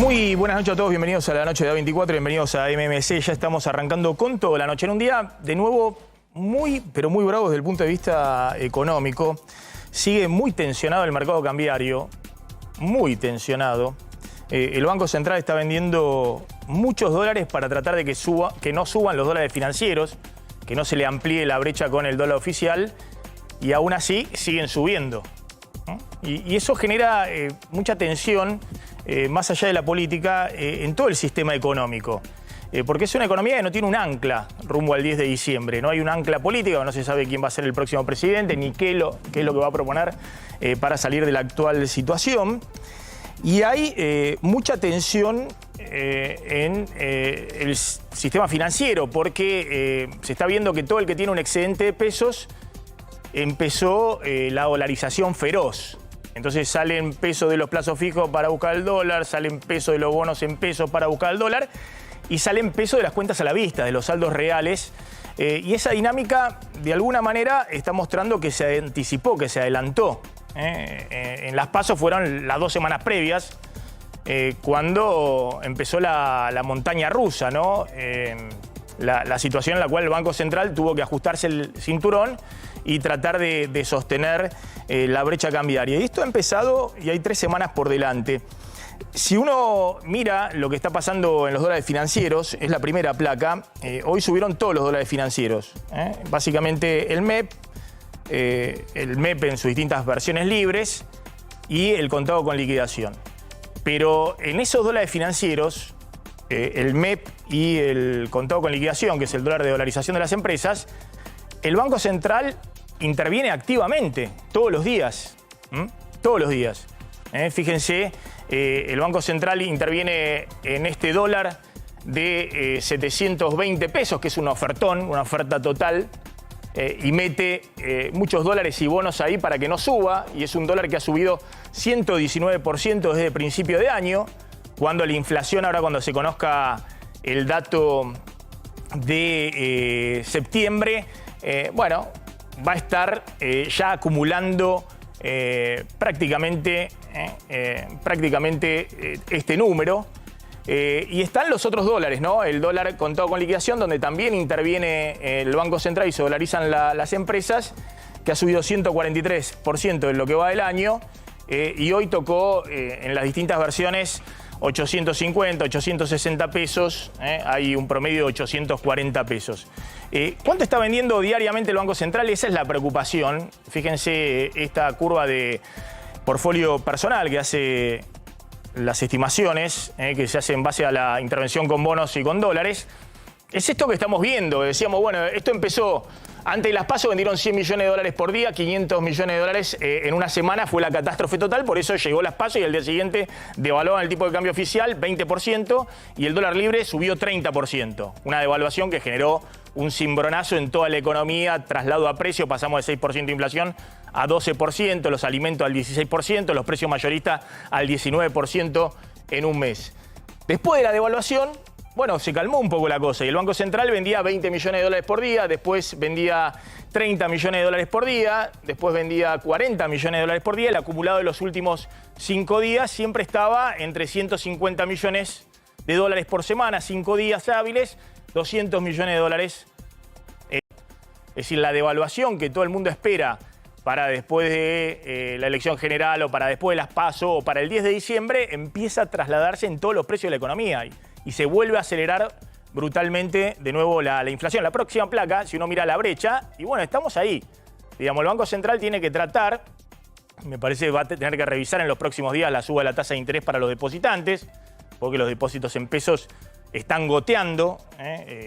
Muy buenas noches a todos, bienvenidos a la noche de A24, bienvenidos a MMC. Ya estamos arrancando con toda la noche en un día, de nuevo, pero muy bravo desde el punto de vista económico. Sigue muy tensionado el mercado cambiario, muy tensionado. El Banco Central está vendiendo muchos dólares para tratar de que no suban los dólares financieros, que no se le amplíe la brecha con el dólar oficial, y aún así siguen subiendo, ¿no? Y eso genera mucha tensión, más allá de la política, en todo el sistema económico. Porque es una economía que no tiene un ancla rumbo al 10 de diciembre. No hay un ancla política, no se sabe quién va a ser el próximo presidente, ni qué es lo que va a proponer para salir de la actual situación. Y hay mucha tensión en el sistema financiero, porque se está viendo que todo el que tiene un excedente de pesos empezó la dolarización feroz. Entonces salen pesos de los plazos fijos para buscar el dólar, salen pesos de los bonos en pesos para buscar el dólar y salen pesos de las cuentas a la vista, de los saldos reales. Y esa dinámica, de alguna manera, está mostrando que se anticipó, que se adelantó. En las PASO fueron las 2 semanas previas, cuando empezó la montaña rusa, ¿no? La situación en la cual el Banco Central tuvo que ajustarse el cinturón y tratar de sostener la brecha cambiaria. Y esto ha empezado y hay 3 semanas por delante. Si uno mira lo que está pasando en los dólares financieros, es la primera placa, hoy subieron todos los dólares financieros. Básicamente el MEP en sus distintas versiones libres y el contado con liquidación. Pero en esos dólares financieros, el MEP y el contado con liquidación, que es el dólar de dolarización de las empresas, el Banco Central interviene activamente todos los días. Todos los días. Fíjense, el Banco Central interviene en este dólar de 720 pesos, que es un ofertón, una oferta total, y mete muchos dólares y bonos ahí para que no suba, y es un dólar que ha subido 119% desde el principio de año, cuando la inflación, ahora cuando se conozca el dato de septiembre, bueno, va a estar ya acumulando prácticamente este número. Y están los otros dólares, ¿no? El dólar contado con liquidación, donde también interviene el Banco Central y se dolarizan las empresas, que ha subido 143% en lo que va del año, y hoy tocó en las distintas versiones 850, 860 pesos, hay un promedio de 840 pesos. ¿Cuánto está vendiendo diariamente el Banco Central? Esa es la preocupación. Fíjense esta curva de portfolio personal que hace las estimaciones, que se hacen en base a la intervención con bonos y con dólares. Es esto que estamos viendo. Decíamos, bueno, esto empezó antes de las PASO, vendieron 100 millones de dólares por día, 500 millones de dólares en una semana, fue la catástrofe total, por eso llegó las PASO y al día siguiente devaluaban el tipo de cambio oficial 20% y el dólar libre subió 30%. Una devaluación que generó un cimbronazo en toda la economía, traslado a precio, pasamos de 6% de inflación a 12%, los alimentos al 16%, los precios mayoristas al 19% en un mes. Después de la devaluación, bueno, se calmó un poco la cosa y el Banco Central vendía 20 millones de dólares por día, después vendía 30 millones de dólares por día, después vendía 40 millones de dólares por día. El acumulado de los últimos 5 días siempre estaba entre 150 millones de dólares por semana, 5 días hábiles, 200 millones de dólares. Es decir, la devaluación que todo el mundo espera para después de la elección general o para después de las PASO o para el 10 de diciembre empieza a trasladarse en todos los precios de la economía y se vuelve a acelerar brutalmente de nuevo la inflación. La próxima placa, si uno mira la brecha, y bueno, estamos ahí. Digamos, el Banco Central tiene que tratar, me parece que va a tener que revisar en los próximos días la suba de la tasa de interés para los depositantes, porque los depósitos en pesos están goteando.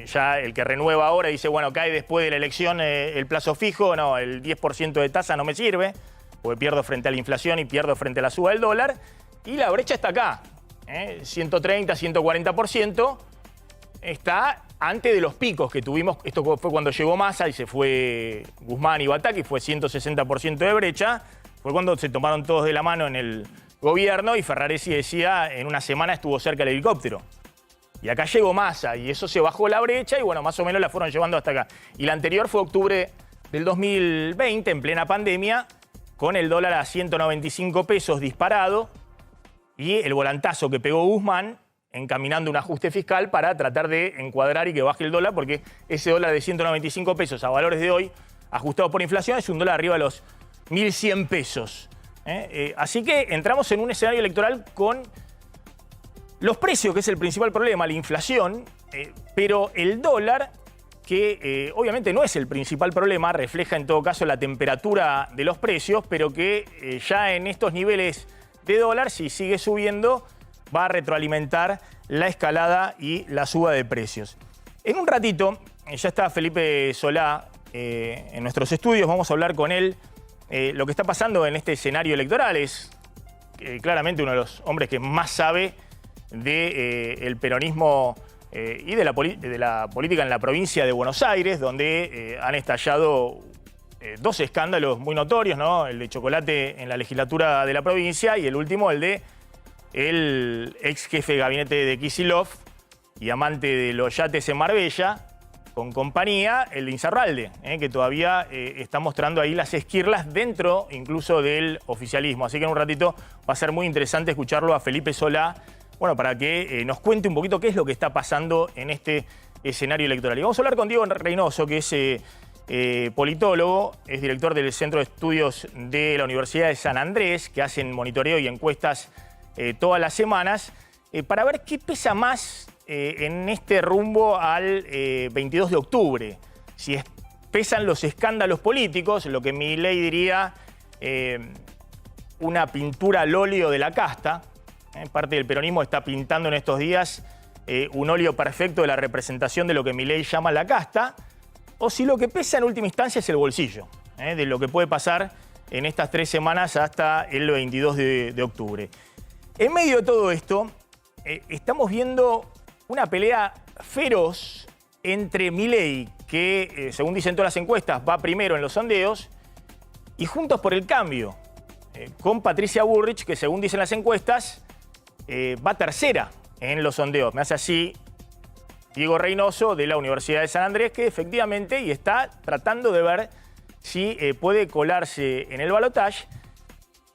Ya el que renueva ahora dice, bueno, cae después de la elección el plazo fijo, no, el 10% de tasa no me sirve, porque pierdo frente a la inflación y pierdo frente a la suba del dólar, y la brecha está acá. 130, 140%, está antes de los picos que tuvimos. Esto fue cuando llegó Massa y se fue Guzmán y Bataki, fue 160% de brecha. Fue cuando se tomaron todos de la mano en el gobierno y Ferraresi decía, en una semana estuvo cerca el helicóptero. Y acá llegó Massa y eso se bajó la brecha y bueno, más o menos la fueron llevando hasta acá. Y la anterior fue octubre del 2020, en plena pandemia, con el dólar a 195 pesos disparado. y el volantazo que pegó Guzmán encaminando un ajuste fiscal para tratar de encuadrar y que baje el dólar, porque ese dólar de 195 pesos a valores de hoy, ajustado por inflación, es un dólar arriba de los 1.100 pesos. Así que entramos en un escenario electoral con los precios, que es el principal problema, la inflación, pero el dólar, que obviamente no es el principal problema, refleja en todo caso la temperatura de los precios, pero que ya en estos niveles de dólar, si sigue subiendo, va a retroalimentar la escalada y la suba de precios. En un ratito, ya está Felipe Solá en nuestros estudios, vamos a hablar con él. Lo que está pasando en este escenario electoral es claramente uno de los hombres que más sabe del peronismo y de la política en la provincia de Buenos Aires, donde han estallado dos escándalos muy notorios, ¿no? El de Chocolate en la legislatura de la provincia y el último, el de el ex jefe de gabinete de Kicillof y amante de los yates en Marbella, con compañía, el de Insaurralde, que todavía está mostrando ahí las esquirlas dentro incluso del oficialismo. Así que en un ratito va a ser muy interesante escucharlo a Felipe Solá, bueno, para que nos cuente un poquito qué es lo que está pasando en este escenario electoral. Y vamos a hablar con Diego Reynoso, que es politólogo, es director del Centro de Estudios de la Universidad de San Andrés, que hacen monitoreo y encuestas todas las semanas, para ver qué pesa más en este rumbo al 22 de octubre. Si pesan los escándalos políticos, lo que Milei diría una pintura al óleo de la casta. Parte del peronismo está pintando en estos días un óleo perfecto de la representación de lo que Milei llama la casta, o si lo que pesa en última instancia es el bolsillo, de lo que puede pasar en estas 3 semanas hasta el 22 de octubre. En medio de todo esto, estamos viendo una pelea feroz entre Milei, que según dicen todas las encuestas va primero en los sondeos, y Juntos por el Cambio, con Patricia Bullrich, que según dicen las encuestas va tercera en los sondeos. Me hace así Diego Reynoso de la Universidad de San Andrés, que efectivamente y está tratando de ver si puede colarse en el balotaje.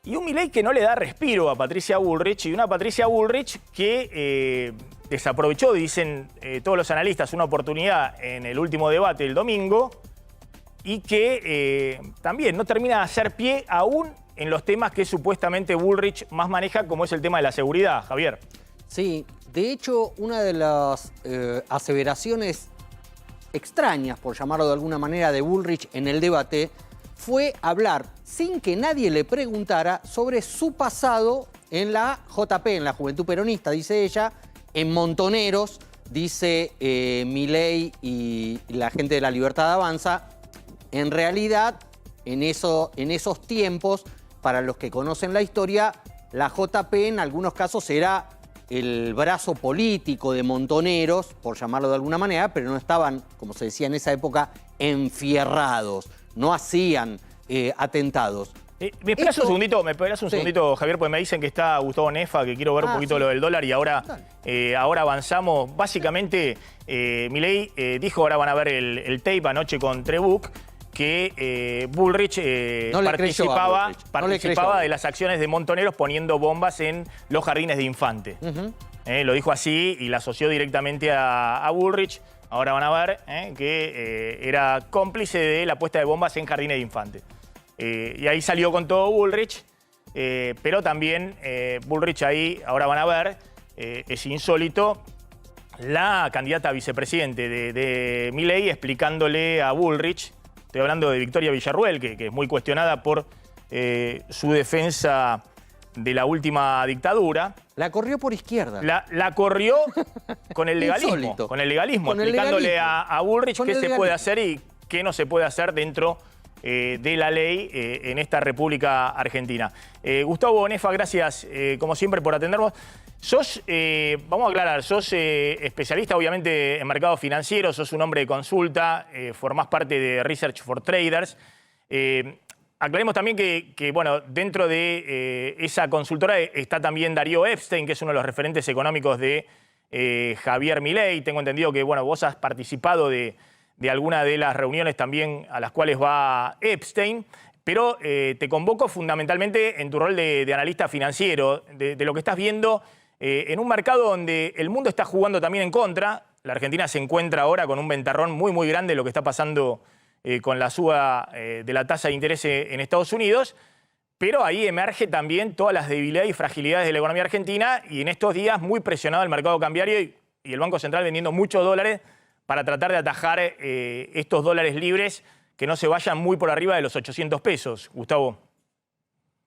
Y un Milei que no le da respiro a Patricia Bullrich, y una Patricia Bullrich que desaprovechó, dicen todos los analistas, una oportunidad en el último debate del domingo, y que también no termina de hacer pie aún en los temas que supuestamente Bullrich más maneja, como es el tema de la seguridad, Javier. Sí, de hecho, una de las aseveraciones extrañas, por llamarlo de alguna manera, de Bullrich en el debate fue hablar, sin que nadie le preguntara, sobre su pasado en la JP, en la Juventud Peronista, dice ella, en Montoneros, dice Milei y la gente de la Libertad Avanza. En realidad, en esos tiempos, para los que conocen la historia, la JP en algunos casos era el brazo político de Montoneros, por llamarlo de alguna manera, pero no estaban, como se decía en esa época, enfierrados, no hacían atentados. ¿Me esperas un segundito, Javier? Porque me dicen que está Gustavo Nefa, que quiero ver un poquito lo del dólar, y ahora avanzamos. Básicamente, Milei dijo, ahora van a ver el tape anoche con Trebuch, que Bullrich participaba de las acciones de Montoneros poniendo bombas en los jardines de Infante. Lo dijo así y la asoció directamente a Bullrich. Ahora van a ver que era cómplice de la puesta de bombas en jardines de Infante. Y ahí salió con todo Bullrich, pero también Bullrich ahí, ahora van a ver, es insólito, la candidata a vicepresidente de Milei explicándole a Bullrich, estoy hablando de Victoria Villarruel, que es muy cuestionada por su defensa de la última dictadura. La corrió por izquierda. La corrió con el legalismo. Explicándole a Bullrich qué se puede hacer y qué no se puede hacer dentro de la ley en esta República Argentina. Gustavo Nefa, gracias como siempre por atendernos. Vamos a aclarar, sos especialista obviamente en mercados financieros, sos un hombre de consulta, formás parte de Research for Traders. Aclaremos también que bueno, dentro de esa consultora está también Darío Epstein, que es uno de los referentes económicos de Javier Milei. Tengo entendido que bueno, vos has participado de alguna de las reuniones también a las cuales va Epstein. pero te convoco fundamentalmente en tu rol de analista financiero, de lo que estás viendo en un mercado donde el mundo está jugando también en contra. La Argentina se encuentra ahora con un ventarrón muy, muy grande, lo que está pasando con la suba de la tasa de interés en Estados Unidos, pero ahí emerge también todas las debilidades y fragilidades de la economía argentina, y en estos días muy presionado el mercado cambiario y el Banco Central vendiendo muchos dólares para tratar de atajar estos dólares libres que no se vayan muy por arriba de los 800 pesos. Gustavo.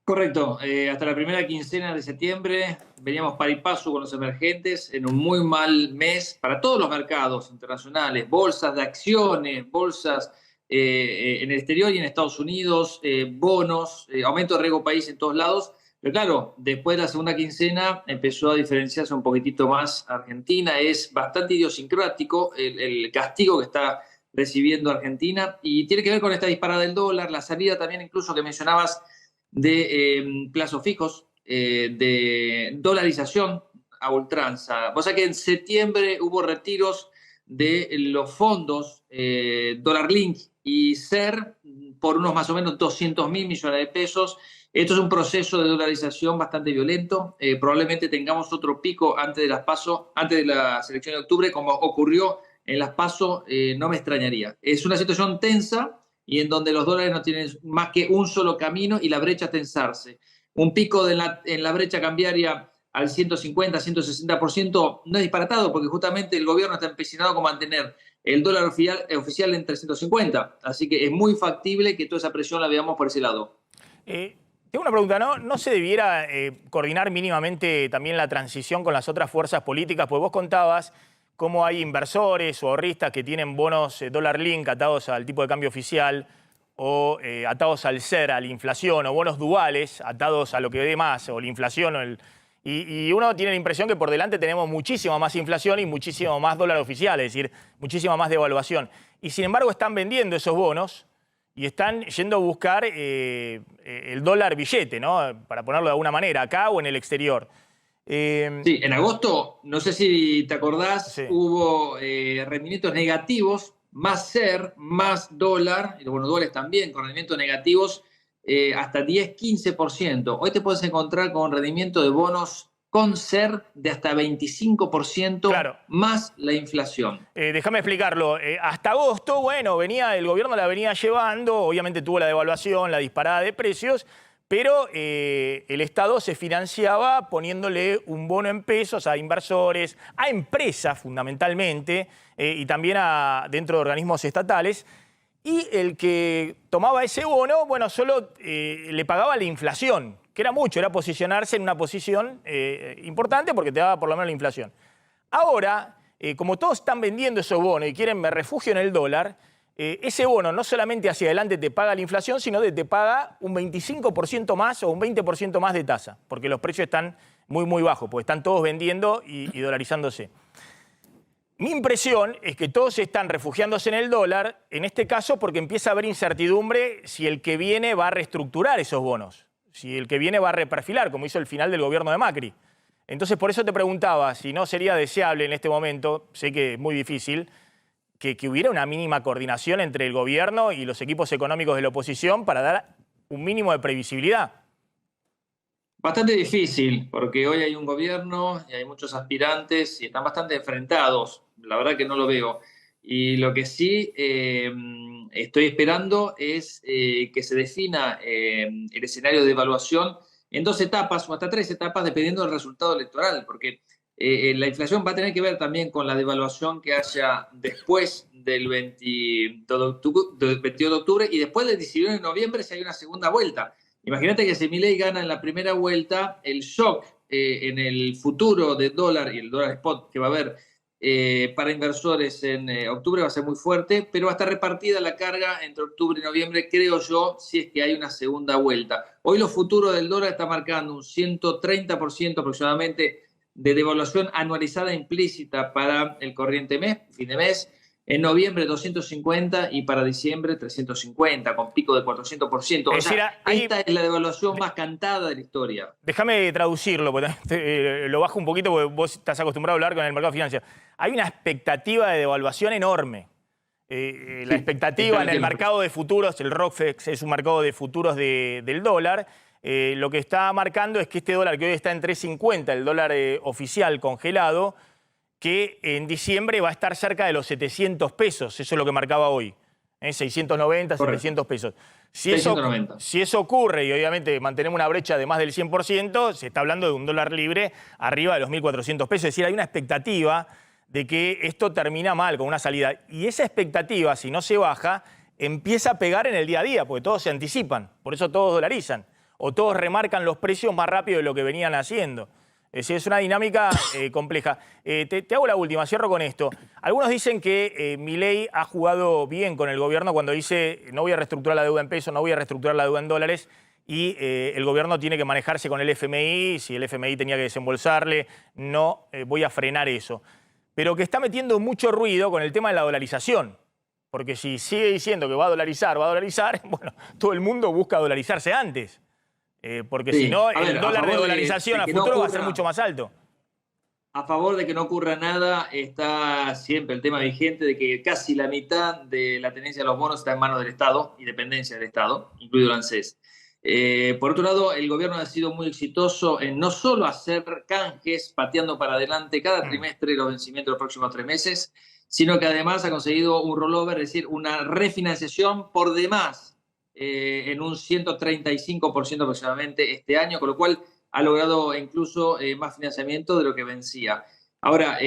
Correcto. Hasta la primera quincena de septiembre veníamos par y paso con los emergentes en un muy mal mes para todos los mercados internacionales, bolsas de acciones, bolsas en el exterior y en Estados Unidos, bonos, aumento de riesgo país en todos lados. Pero claro, después de la segunda quincena empezó a diferenciarse un poquitito más Argentina. Es bastante idiosincrático el castigo que está recibiendo Argentina y tiene que ver con esta disparada del dólar, la salida también incluso que mencionabas de plazos fijos, de dolarización a ultranza. Vos sabés que en septiembre hubo retiros de los fondos Dólar Link y SER por unos más o menos 200.000 millones de pesos. Esto es un proceso de dolarización bastante violento. Probablemente tengamos otro pico antes de las PASO, antes de las elecciones de octubre, como ocurrió en las PASO, no me extrañaría. Es una situación tensa y en donde los dólares no tienen más que un solo camino y la brecha tensarse. Un pico en la brecha cambiaria al 150, 160% no es disparatado porque justamente el gobierno está empecinado con mantener el dólar oficial en 350. Así que es muy factible que toda esa presión la veamos por ese lado. Tengo una pregunta, ¿no se debiera coordinar mínimamente también la transición con las otras fuerzas políticas? Pues vos contabas cómo hay inversores o ahorristas que tienen bonos Dólar Link atados al tipo de cambio oficial o atados al SER, a la inflación, o bonos duales atados a lo que dé más, o la inflación. Y uno tiene la impresión que por delante tenemos muchísima más inflación y muchísimo más dólar oficial, es decir, muchísima más devaluación. Y sin embargo están vendiendo esos bonos y están yendo a buscar el dólar billete, ¿no? Para ponerlo de alguna manera, acá o en el exterior. Sí, en agosto, no sé si te acordás, sí, hubo rendimientos negativos, más SER, más dólar, y los bonos duales también, con rendimientos negativos hasta 10-15%. Hoy te puedes encontrar con rendimiento de bonos con SER de hasta 25%, claro, más la inflación. Déjame explicarlo. Hasta agosto, bueno, el gobierno la venía llevando, obviamente tuvo la devaluación, la disparada de precios, pero el Estado se financiaba poniéndole un bono en pesos a inversores, a empresas fundamentalmente, y también dentro de organismos estatales. Y el que tomaba ese bono, bueno, solo le pagaba la inflación, que era mucho, era posicionarse en una posición importante porque te daba por lo menos la inflación. Ahora, como todos están vendiendo esos bonos y quieren me refugio en el dólar, ese bono no solamente hacia adelante te paga la inflación, sino que te paga un 25% más o un 20% más de tasa, porque los precios están muy, muy bajos, porque están todos vendiendo y dolarizándose. Mi impresión es que todos están refugiándose en el dólar, en este caso porque empieza a haber incertidumbre si el que viene va a reestructurar esos bonos, si el que viene va a reperfilar, como hizo el final del gobierno de Macri. Entonces, por eso te preguntaba si no sería deseable en este momento, sé que es muy difícil, que hubiera una mínima coordinación entre el gobierno y los equipos económicos de la oposición para dar un mínimo de previsibilidad. Bastante difícil, porque hoy hay un gobierno y hay muchos aspirantes y están bastante enfrentados. La verdad que no lo veo. Y lo que sí estoy esperando es que se defina el escenario de evaluación en 2 etapas o hasta 3 etapas, dependiendo del resultado electoral, porque la inflación va a tener que ver también con la devaluación que haya después del 22 de octubre y después del 19 de noviembre si hay una segunda vuelta. Imagínate que si Milei gana en la primera vuelta, el shock en el futuro del dólar y el dólar spot que va a haber para inversores en octubre va a ser muy fuerte, pero va a estar repartida la carga entre octubre y noviembre, creo yo, si es que hay una segunda vuelta. Hoy los futuros del dólar están marcando un 130% aproximadamente de devaluación anualizada implícita para el corriente mes, fin de mes. En noviembre 250 y para diciembre 350, con pico de 400%. O sea, esta es la devaluación más cantada de la historia. Déjame traducirlo, porque lo bajo un poquito porque vos estás acostumbrado a hablar con el mercado financiero. Hay una expectativa de devaluación enorme. la expectativa en el mercado de futuros, el ROCFEX es un mercado de futuros del dólar, lo que está marcando es que este dólar que hoy está en 3.50, el dólar oficial congelado, que en diciembre va a estar cerca de los 700 pesos, eso es lo que marcaba hoy, 690, Correcto. 700 pesos. Si 690. si eso ocurre y obviamente mantenemos una brecha de más del 100%, se está hablando de un dólar libre arriba de los 1.400 pesos. Es decir, hay una expectativa de que esto termina mal, con una salida. Y esa expectativa, si no se baja, empieza a pegar en el día a día, porque todos se anticipan, por eso todos dolarizan, o todos remarcan los precios más rápido de lo que venían haciendo. Es decir, es una dinámica compleja. Te hago la última, cierro con esto. Algunos dicen que Milei ha jugado bien con el gobierno cuando dice no voy a reestructurar la deuda en pesos, no voy a reestructurar la deuda en dólares, y el gobierno tiene que manejarse con el FMI, si el FMI tenía que desembolsarle, no voy a frenar eso. Pero que está metiendo mucho ruido con el tema de la dolarización. Porque si sigue diciendo que va a dolarizar, bueno, todo el mundo busca dolarizarse antes. Porque Sí. si no, A ver, el a dólar de favor dolarización a que no futuro va a ser ocurra- mucho más alto. A favor de que no ocurra nada está siempre el tema vigente de que casi la mitad de la tenencia de los bonos está en manos del Estado y dependencia del Estado, incluido el ANSES. Por otro lado, el gobierno ha sido muy exitoso en no solo hacer canjes pateando para adelante cada trimestre los vencimientos de los próximos 3 meses, sino que además ha conseguido un rollover, es decir, una refinanciación por demás en un 135% aproximadamente este año, con lo cual ha logrado incluso más financiamiento de lo que vencía. Ahora,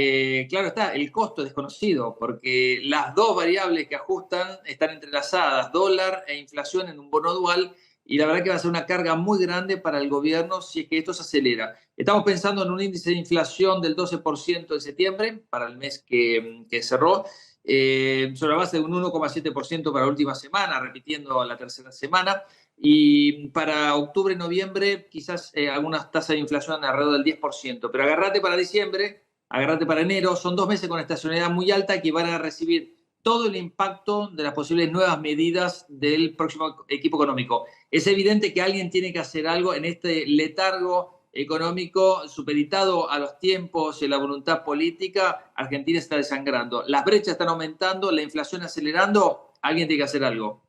claro está, el costo es desconocido, porque las dos variables que ajustan están entrelazadas, dólar e inflación en un bono dual, y la verdad que va a ser una carga muy grande para el gobierno si es que esto se acelera. Estamos pensando en un índice de inflación del 12% en septiembre, para el mes que cerró, sobre la base de un 1,7% para la última semana, repitiendo la tercera semana, y para octubre y noviembre quizás algunas tasas de inflación alrededor del 10%, pero agárrate para diciembre, agárrate para enero, son 2 meses con estacionalidad muy alta que van a recibir todo el impacto de las posibles nuevas medidas del próximo equipo económico. Es evidente que alguien tiene que hacer algo en este letargo económico supeditado a los tiempos y la voluntad política. Argentina está desangrando, las brechas están aumentando, la inflación acelerando, alguien tiene que hacer algo.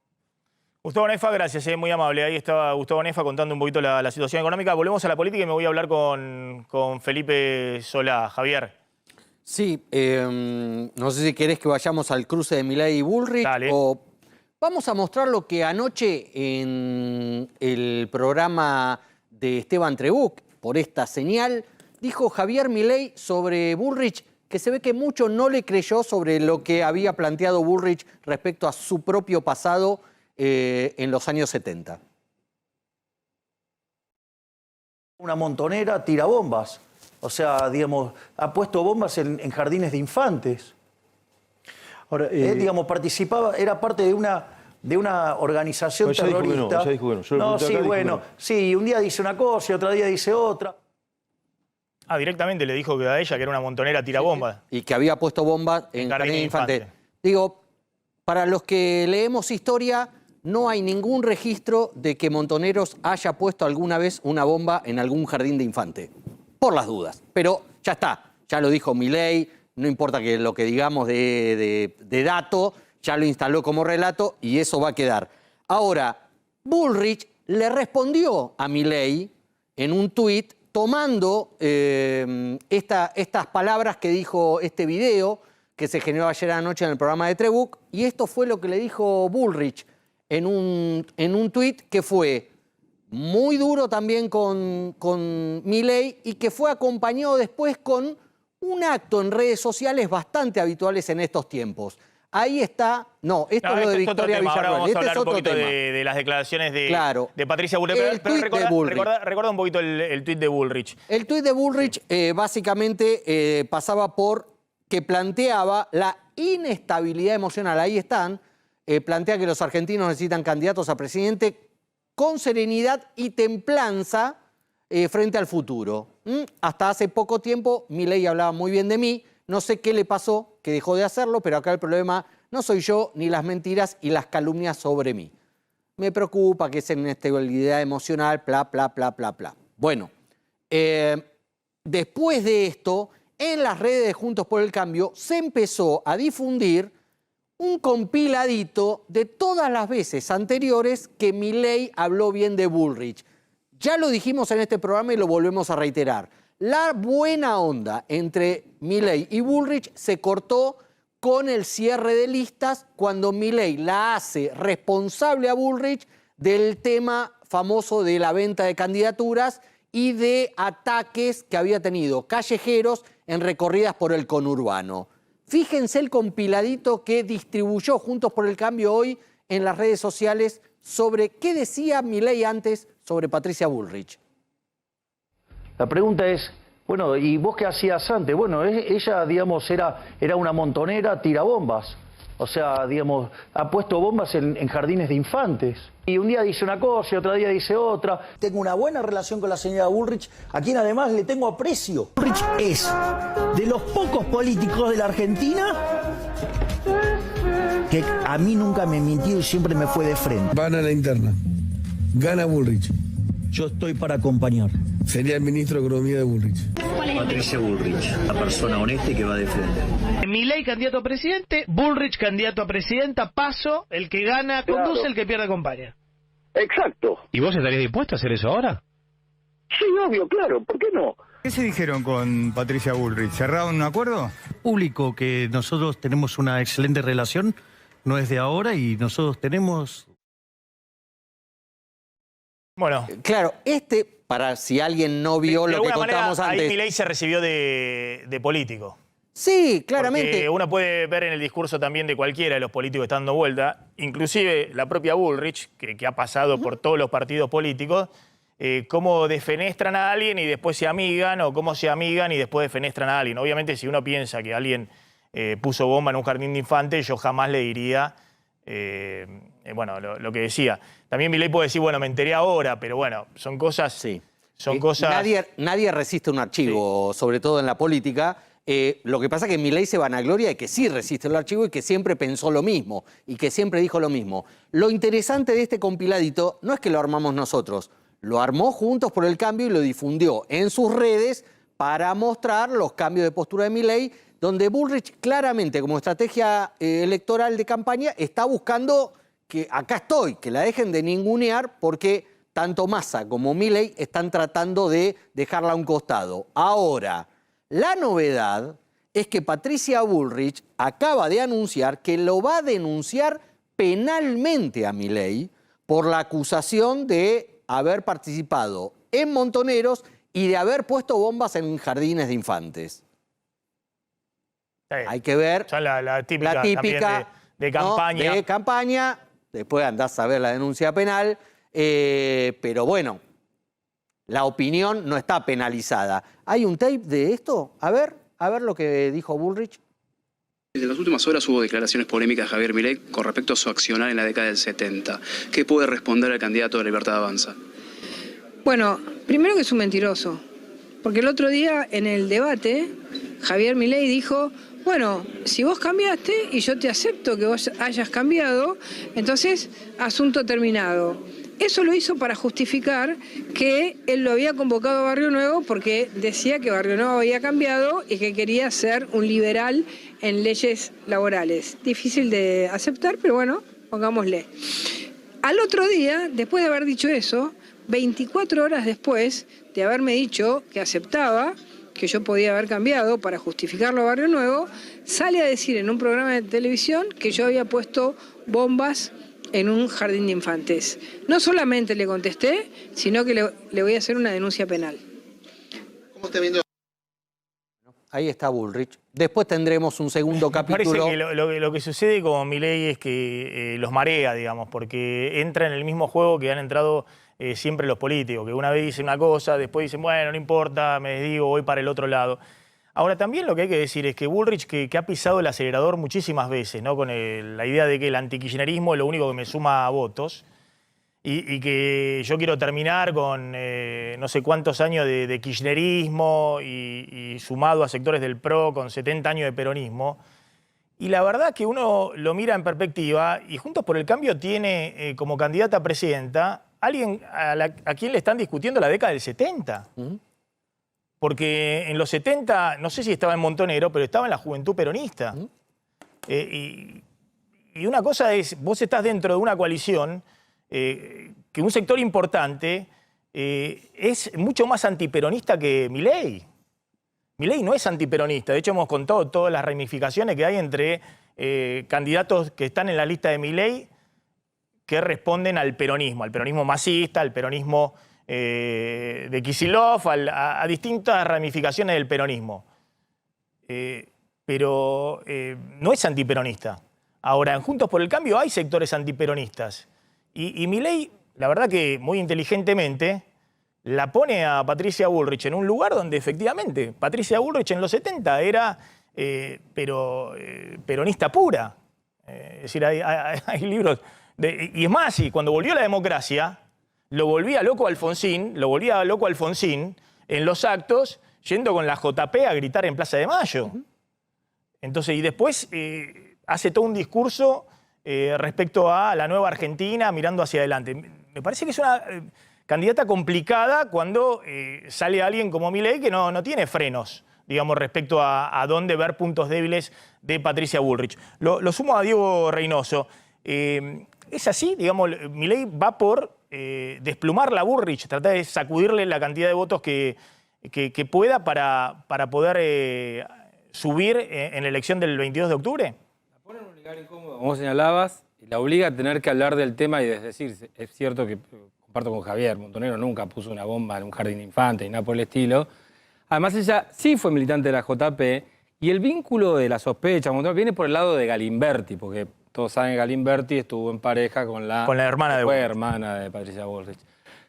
Gustavo Nefa, gracias, muy amable. Ahí estaba Gustavo Nefa contando un poquito la situación económica. Volvemos a la política y me voy a hablar con Felipe Solá. Javier. Sí, no sé si querés que vayamos al cruce de Milei y Bullrich. Dale. O vamos a mostrar lo que anoche en el programa de Esteban Trebuch, por esta señal, dijo Javier Milei sobre Bullrich, que se ve que mucho no le creyó sobre lo que había planteado Bullrich respecto a su propio pasado en los años 70. Una montonera tira bombas. O sea, digamos, ha puesto bombas en jardines de infantes. Ahora, Digamos, participaba, era parte de una organización ya dijo que no, terrorista. ya dijo que no. Yo lo No, pregunté sí, acá, dijo bueno, que no. sí, un día dice una cosa y otro día dice otra. Directamente le dijo que a ella que era una montonera tirabombas. Y que había puesto bombas en jardín de infantes. Digo, para los que leemos historia, no hay ningún registro de que Montoneros haya puesto alguna vez una bomba en algún jardín de infante. Por las dudas. Pero ya está, ya lo dijo Milei, no importa que lo que digamos de dato, ya lo instaló como relato y eso va a quedar. Ahora, Bullrich le respondió a Milei en un tuit tomando estas palabras que dijo este video que se generó ayer anoche en el programa de Trebuch, y esto fue lo que le dijo Bullrich en un tuit que fue muy duro también con Milei y que fue acompañado después con un acto en redes sociales bastante habituales en estos tiempos. Ahí está, no, esto es lo de Victoria Villarroel. Ahora vamos a Este hablar es un otro poquito tema. de las declaraciones Claro. de Patricia Bullrich. El tuit de Bullrich. Recuerda un poquito el tuit de Bullrich. El tuit de Bullrich básicamente pasaba por que planteaba la inestabilidad emocional. Ahí están. Plantea que los argentinos necesitan candidatos a presidente con serenidad y templanza frente al futuro. Hasta hace poco tiempo Milei hablaba muy bien de mí. No sé qué le pasó, que dejó de hacerlo, pero acá el problema no soy yo ni las mentiras y las calumnias sobre mí. Me preocupa que esa inestabilidad emocional, bla, bla, bla, bla, bla. Bueno, después de esto, en las redes de Juntos por el Cambio se empezó a difundir un compiladito de todas las veces anteriores que Milei habló bien de Bullrich. Ya lo dijimos en este programa y lo volvemos a reiterar. La buena onda entre Milei y Bullrich se cortó con el cierre de listas cuando Milei la hace responsable a Bullrich del tema famoso de la venta de candidaturas y de ataques que había tenido callejeros en recorridas por el conurbano. Fíjense el compiladito que distribuyó Juntos por el Cambio hoy en las redes sociales sobre qué decía Milei antes sobre Patricia Bullrich. La pregunta es, bueno, ¿y vos qué hacías antes? Bueno, ella, digamos, era una montonera tirabombas. O sea, digamos, ha puesto bombas en jardines de infantes. Y un día dice una cosa y otro día dice otra. Tengo una buena relación con la señora Bullrich, a quien además le tengo aprecio. Bullrich es de los pocos políticos de la Argentina que a mí nunca me mintió y siempre me fue de frente. Van a la interna. Gana Bullrich. Yo estoy para acompañar. Sería el ministro de Economía de Bullrich. Patricia Bullrich, la persona honesta y que va a defender. Milei candidato a presidente, Bullrich candidato a presidenta, Paso, el que gana conduce, el que pierde acompaña. Exacto. ¿Y vos estarías dispuesto a hacer eso ahora? Sí, obvio, claro, ¿por qué no? ¿Qué se dijeron con Patricia Bullrich? ¿Cerraron un acuerdo? Público que nosotros tenemos una excelente relación, no es de ahora y nosotros tenemos... Bueno. Claro, para si alguien no vio lo que contamos antes. Ahí Milei se recibió de político. Sí, claramente. Porque uno puede ver en el discurso también de cualquiera de los políticos que están dando vuelta, inclusive la propia Bullrich, que ha pasado por todos los partidos políticos, cómo defenestran a alguien y después se amigan, o cómo se amigan y después defenestran a alguien. Obviamente, si uno piensa que alguien puso bomba en un jardín de infantes, yo jamás le diría, bueno, lo que decía. También Milei puede decir, bueno, me enteré ahora, pero bueno, son cosas... Sí. Son cosas... Nadie resiste un archivo, sí, sobre todo en la política. Lo que pasa es que Milei se vanagloria de que sí resiste el archivo y que siempre pensó lo mismo y que siempre dijo lo mismo. Lo interesante de este compiladito no es que lo armamos nosotros, lo armó Juntos por el Cambio y lo difundió en sus redes para mostrar los cambios de postura de Milei, donde Bullrich claramente como estrategia electoral de campaña está buscando que acá estoy, que la dejen de ningunear porque tanto Massa como Milei están tratando de dejarla a un costado. Ahora, la novedad es que Patricia Bullrich acaba de anunciar que lo va a denunciar penalmente a Milei por la acusación de haber participado en Montoneros y de haber puesto bombas en jardines de infantes. Sí. Hay que ver la típica de campaña. ¿no? De campaña, después andás a ver la denuncia penal, pero bueno, la opinión no está penalizada. ¿Hay un tape de esto? A ver lo que dijo Bullrich. En las últimas horas hubo declaraciones polémicas de Javier Milei con respecto a su accionar en la década del 70. ¿Qué puede responder el candidato de Libertad Avanza? Bueno, primero que es un mentiroso, porque el otro día en el debate Javier Milei dijo, bueno, si vos cambiaste y yo te acepto que vos hayas cambiado, entonces asunto terminado. Eso lo hizo para justificar que él lo había convocado a Barrio Nuevo porque decía que Barrio Nuevo había cambiado y que quería ser un liberal en leyes laborales. Difícil de aceptar, pero bueno, pongámosle. Al otro día, después de haber dicho eso, 24 horas después de haberme dicho que aceptaba que yo podía haber cambiado para justificarlo a Barrio Nuevo, sale a decir en un programa de televisión que yo había puesto bombas en un jardín de infantes. No solamente le contesté, sino que le voy a hacer una denuncia penal. ¿Cómo está viendo? Ahí está Bullrich. Después tendremos un segundo capítulo. Parece que lo que sucede con Milei es que los marea, digamos, porque entra en el mismo juego que han entrado siempre los políticos, que una vez dicen una cosa, después dicen, bueno, no importa, me desdigo, voy para el otro lado. Ahora, también lo que hay que decir es que Bullrich, que ha pisado el acelerador muchísimas veces, ¿no? Con la idea de que el antikirchnerismo es lo único que me suma votos, y que yo quiero terminar con no sé cuántos años de kirchnerismo y sumado a sectores del PRO con 70 años de peronismo. Y la verdad que uno lo mira en perspectiva y Juntos por el Cambio tiene como candidata a presidenta alguien a quien le están discutiendo la década del 70. Porque en los 70, no sé si estaba en Montonero, pero estaba en la Juventud Peronista. Y y una cosa es, vos estás dentro de una coalición que un sector importante es mucho más antiperonista que Milei. Milei no es antiperonista. De hecho, hemos contado todas las ramificaciones que hay entre candidatos que están en la lista de Milei que responden al peronismo masista, al peronismo de Kicillof, a distintas ramificaciones del peronismo. Pero no es antiperonista. Ahora, en Juntos por el Cambio hay sectores antiperonistas. Y Milei, la verdad que muy inteligentemente, la pone a Patricia Bullrich en un lugar donde efectivamente Patricia Bullrich en los 70 era peronista pura. Es decir, hay libros... y es más, y cuando volvió la democracia, lo volvía loco Alfonsín en los actos, yendo con la JP a gritar en Plaza de Mayo. Entonces, y después hace todo un discurso respecto a la nueva Argentina, mirando hacia adelante. Me parece que es una candidata complicada cuando sale alguien como Milei que no tiene frenos, digamos, respecto a dónde ver puntos débiles de Patricia Bullrich. Lo sumo a Diego Reynoso. ¿Es así? Digamos, Milei va por desplumarla a Bullrich, tratar de sacudirle la cantidad de votos que pueda para poder subir en la elección del 22 de octubre. La pone en un lugar incómodo, como señalabas, y la obliga a tener que hablar del tema y decir, es cierto que comparto con Javier, Montonero nunca puso una bomba en un jardín de infantes y nada por el estilo. Además, ella sí fue militante de la JP y el vínculo de la sospecha viene por el lado de Galimberti, porque todos saben que Galimberti estuvo en pareja con la hermana de Patricia Bullrich.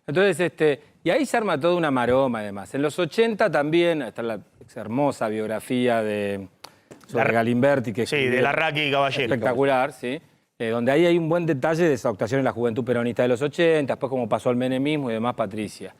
Entonces, y ahí se arma toda una maroma, además. En los 80 también está la hermosa biografía sobre Galimberti. De Larraqui y Caballero. Espectacular, sí. Donde ahí hay un buen detalle de esa actuación en la juventud peronista de los 80, después cómo pasó al menemismo y demás, Patricia.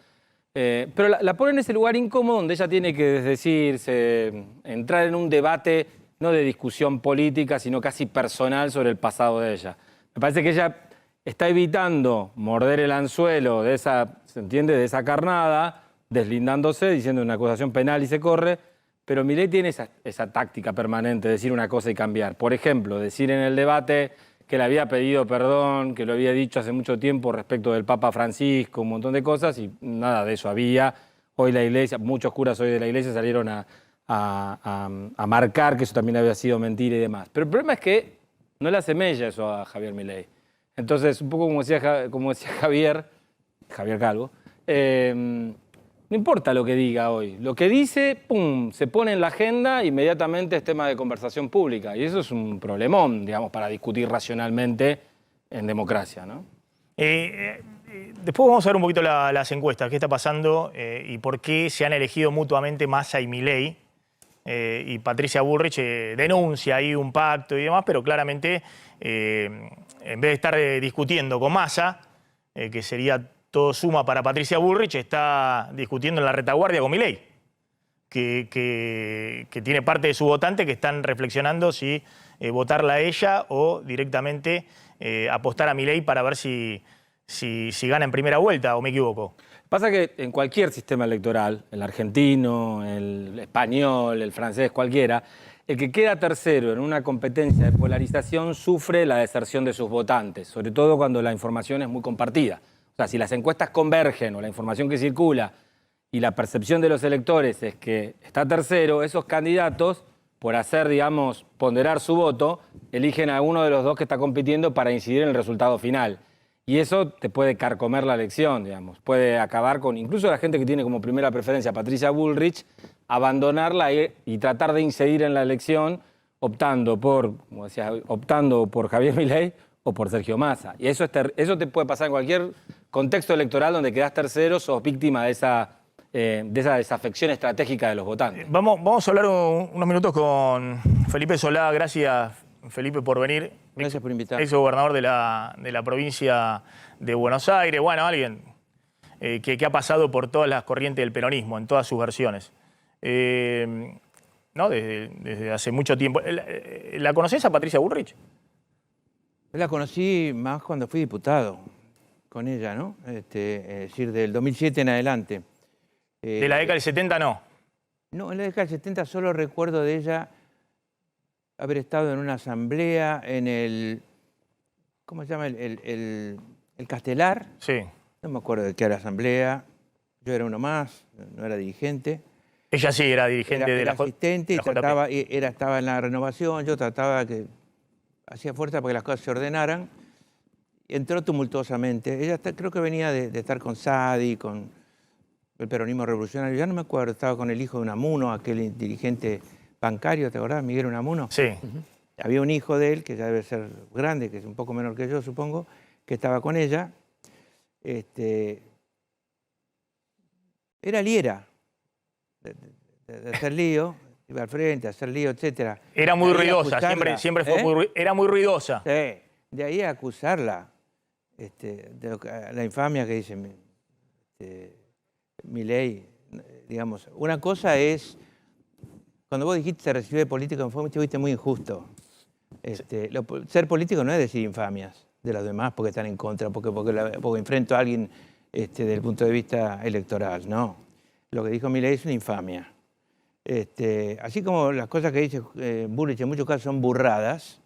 Pero la pone en ese lugar incómodo donde ella tiene que desdecirse, entrar en un debate no de discusión política, sino casi personal sobre el pasado de ella. Me parece que ella está evitando morder el anzuelo de esa, ¿se entiende?, de esa carnada, deslindándose, diciendo una acusación penal y se corre, pero Milei tiene esa táctica permanente de decir una cosa y cambiar. Por ejemplo, decir en el debate que le había pedido perdón, que lo había dicho hace mucho tiempo respecto del Papa Francisco, un montón de cosas, y nada de eso había. Hoy la Iglesia, muchos curas hoy de la Iglesia salieron a marcar que eso también había sido mentira y demás. Pero el problema es que no le asemeja eso a Javier Milei. Entonces, un poco como decía Javier Calvo, no importa lo que diga hoy. Lo que dice, pum, se pone en la agenda, inmediatamente es tema de conversación pública. Y eso es un problemón, digamos, para discutir racionalmente en democracia, ¿no? Después vamos a ver un poquito las encuestas, qué está pasando y por qué se han elegido mutuamente Massa y Milei. Y Patricia Bullrich denuncia ahí un pacto y demás, pero claramente en vez de estar discutiendo con Massa, que sería todo suma para Patricia Bullrich, está discutiendo en la retaguardia con Milei, que tiene parte de su votante que están reflexionando si votarla a ella o directamente apostar a Milei para ver si gana en primera vuelta, ¿o me equivoco? Pasa que en cualquier sistema electoral, el argentino, el español, el francés, cualquiera, el que queda tercero en una competencia de polarización sufre la deserción de sus votantes, sobre todo cuando la información es muy compartida. O sea, si las encuestas convergen o la información que circula y la percepción de los electores es que está tercero, esos candidatos, por hacer, digamos, ponderar su voto, eligen a uno de los dos que está compitiendo para incidir en el resultado final. Y eso te puede carcomer la elección, digamos. Puede acabar con, incluso la gente que tiene como primera preferencia a Patricia Bullrich, abandonarla y tratar de incidir en la elección optando por, como decía, optando por Javier Milei o por Sergio Massa. Y eso te puede pasar en cualquier contexto electoral donde quedás tercero, sos víctima de esa desafección estratégica de los votantes. Vamos a hablar unos minutos con Felipe Solá. Gracias, Felipe, por venir. Gracias por invitarme. Ex gobernador de la provincia de Buenos Aires. Bueno, alguien que ha pasado por todas las corrientes del peronismo, en todas sus versiones. ¿No? Desde hace mucho tiempo. ¿La conocés a Patricia Bullrich? Yo la conocí más cuando fui diputado con ella, ¿no? Es decir, del 2007 en adelante. ¿De la década del 70 no? No, en la década del 70 solo recuerdo de ella haber estado en una asamblea en el ¿cómo se llama? El Castelar. Sí. No me acuerdo de qué era la asamblea. Yo era uno más, no era dirigente. Ella sí era dirigente de la asistente de la y estaba en la renovación. Yo trataba que hacía fuerza para que las cosas se ordenaran. Entró tumultuosamente. Ella creo que venía de estar con Sadi, con el peronismo revolucionario. Ya no me acuerdo, estaba con el hijo de Unamuno, aquel dirigente bancario, ¿te acordás? Miguel Unamuno. Sí. Había un hijo de él, que ya debe ser grande, que es un poco menor que yo, supongo, que estaba con ella. Era liera de hacer lío, iba al frente, a hacer lío, etc. Era muy ruidosa, siempre fue era muy ruidosa. Sí, de ahí a acusarla, la infamia que dice Milei, digamos. Una cosa es, cuando vos dijiste se recibió de político en forma, te fuiste muy injusto. Ser político no es decir infamias de los demás porque están en contra, porque enfrento a alguien desde el punto de vista electoral, no. Lo que dijo Milei es una infamia. Así como las cosas que dice Bullrich en muchos casos son burradas,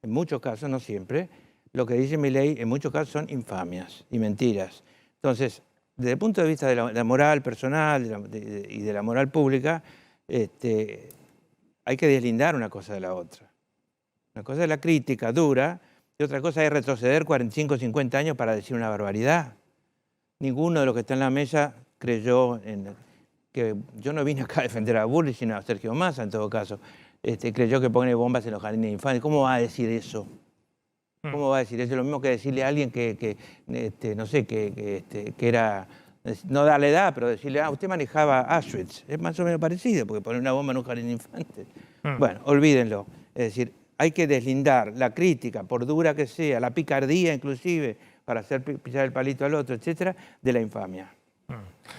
en muchos casos, no siempre, lo que dice Milei en muchos casos son infamias y mentiras. Entonces, desde el punto de vista de la moral personal y de la moral pública, hay que deslindar una cosa de la otra. Una cosa es la crítica dura y otra cosa es retroceder 45 o 50 años para decir una barbaridad. Ninguno de los que está en la mesa creyó que yo no vine acá a defender a Bullrich, sino a Sergio Massa en todo caso. Creyó que pone bombas en los jardines de infantes. ¿Cómo va a decir eso? ¿Cómo va a decir eso? Es lo mismo que decirle a alguien no sé, que era, no darle edad, pero decirle, usted manejaba Auschwitz. Es más o menos parecido, porque poner una bomba en un jardín de infantes. Bueno, olvídenlo. Es decir, hay que deslindar la crítica, por dura que sea, la picardía inclusive, para hacer pisar el palito al otro, etcétera, de la infamia.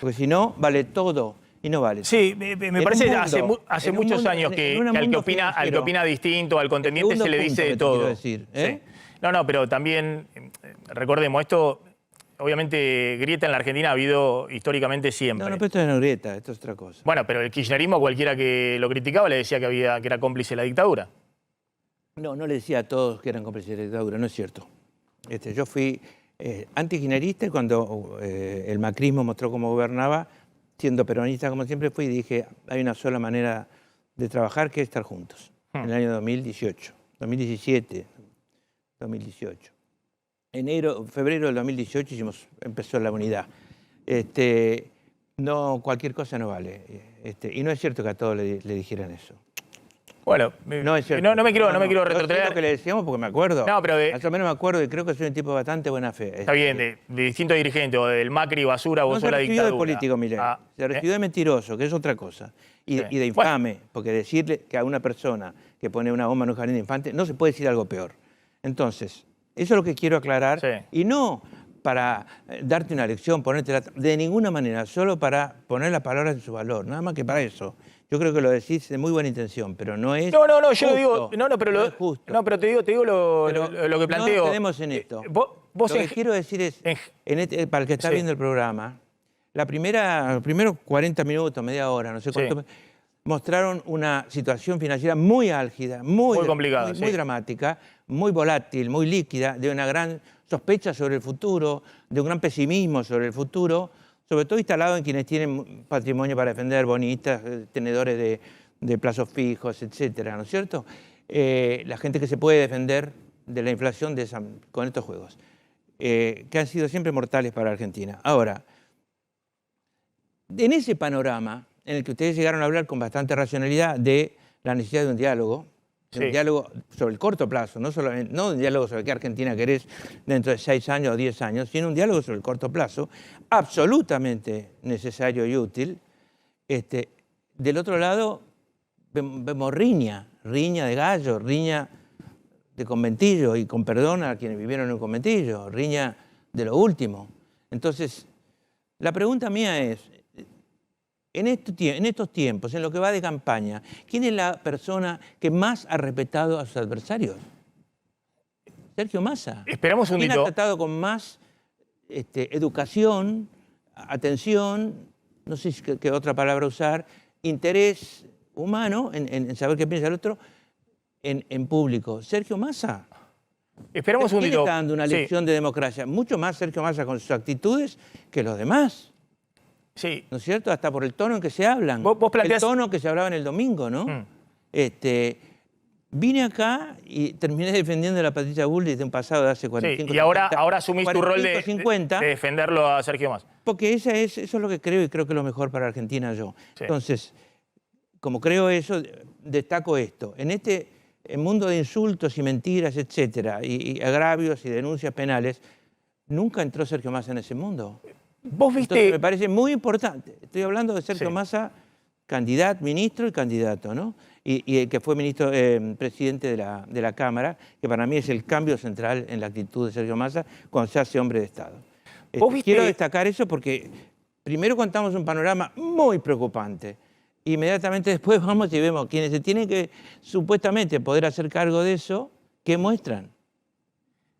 Porque si no, vale todo. Y no vale. Sí, me parece que hace muchos años que al que opina distinto, al contendiente se le dice de todo. Decir, sí. No, pero también, recordemos, esto, obviamente, grieta en la Argentina ha habido históricamente siempre. No, pero esto no es grieta, esto es otra cosa. Bueno, pero el kirchnerismo, cualquiera que lo criticaba, le decía que era cómplice de la dictadura. No le decía a todos que eran cómplices de la dictadura, no es cierto. Yo fui antikirchnerista cuando el macrismo mostró cómo gobernaba. Siendo peronista, como siempre fui, dije, hay una sola manera de trabajar que es estar juntos. En el año 2018, 2017, 2018. Febrero del 2018 empezó la unidad. No, cualquier cosa no vale. Y no es cierto que a todos le dijeran eso. Bueno, no es cierto. No me quiero retrotraer. Es lo que le decíamos porque me acuerdo. No, pero más o menos me acuerdo y creo que soy un tipo de bastante buena fe. Está bien, de distintos dirigentes, o del Macri, Basura, vos sos la dictadura. Se recibió de político, Milei. Se recibió de mentiroso, que es otra cosa. Y de infame, porque decirle que a una persona que pone una bomba en un jardín de infantes no se puede decir algo peor. Entonces, eso es lo que quiero aclarar. Sí. Y no para darte una lección, ponértela de ninguna manera, solo para poner las palabras en su valor, nada más que para eso. Yo creo que lo decís de muy buena intención, pero no es No, yo justo, digo, pero es justo. No, pero te digo lo que planteo. No tenemos en esto. Lo que quiero decir es, para el que está viendo el programa, los primeros 40 minutos, media hora, no sé cuánto, mostraron una situación financiera muy álgida, muy complicada, muy dramática, muy volátil, muy líquida, de una gran sospecha sobre el futuro, de un gran pesimismo sobre el futuro, sobre todo instalado en quienes tienen patrimonio para defender, bonistas, tenedores de plazos fijos, etcétera, ¿no es cierto? La gente que se puede defender de la inflación con estos juegos, que han sido siempre mortales para Argentina. Ahora, en ese panorama en el que ustedes llegaron a hablar con bastante racionalidad de la necesidad de un diálogo, un diálogo sobre el corto plazo, no un diálogo sobre qué Argentina querés dentro de 6 años o 10 años, sino un diálogo sobre el corto plazo, absolutamente necesario y útil. Del otro lado vemos riña de gallo, riña de conventillo, y con perdón a quienes vivieron en un conventillo, riña de lo último. Entonces, la pregunta mía es, en estos tiempos, en lo que va de campaña, ¿quién es la persona que más ha respetado a sus adversarios? Sergio Massa. Esperamos un ¿Quién ha tratado con más educación, atención, no sé qué otra palabra usar, interés humano en saber qué piensa el otro en público? Sergio Massa. Esperamos un ¿Quién segundito. está dando una lección de democracia? Mucho más Sergio Massa con sus actitudes que los demás. Sí. ¿No es cierto? Hasta por el tono en que se hablan. Vos planteás... El tono que se hablaba en el domingo, ¿no? Vine acá y terminé defendiendo a la Patricia Bullrich de un pasado de hace 45 Sí, y ahora 50, asumís tu rol de 50, de defenderlo a Sergio Massa. Porque eso es lo que creo y creo que es lo mejor para Argentina yo. Sí. Entonces, como creo eso, destaco esto. En este mundo de insultos y mentiras, etcétera, y agravios y denuncias penales, nunca entró Sergio Massa en ese mundo. Vos viste... Entonces, me parece muy importante. Estoy hablando de Sergio Massa, candidato, ministro y candidato, ¿no? Y el que fue ministro, presidente de la Cámara, que para mí es el cambio central en la actitud de Sergio Massa cuando se hace hombre de Estado. Quiero destacar eso porque primero contamos un panorama muy preocupante. Inmediatamente después vamos y vemos quienes se tienen que supuestamente poder hacer cargo de eso, ¿qué muestran?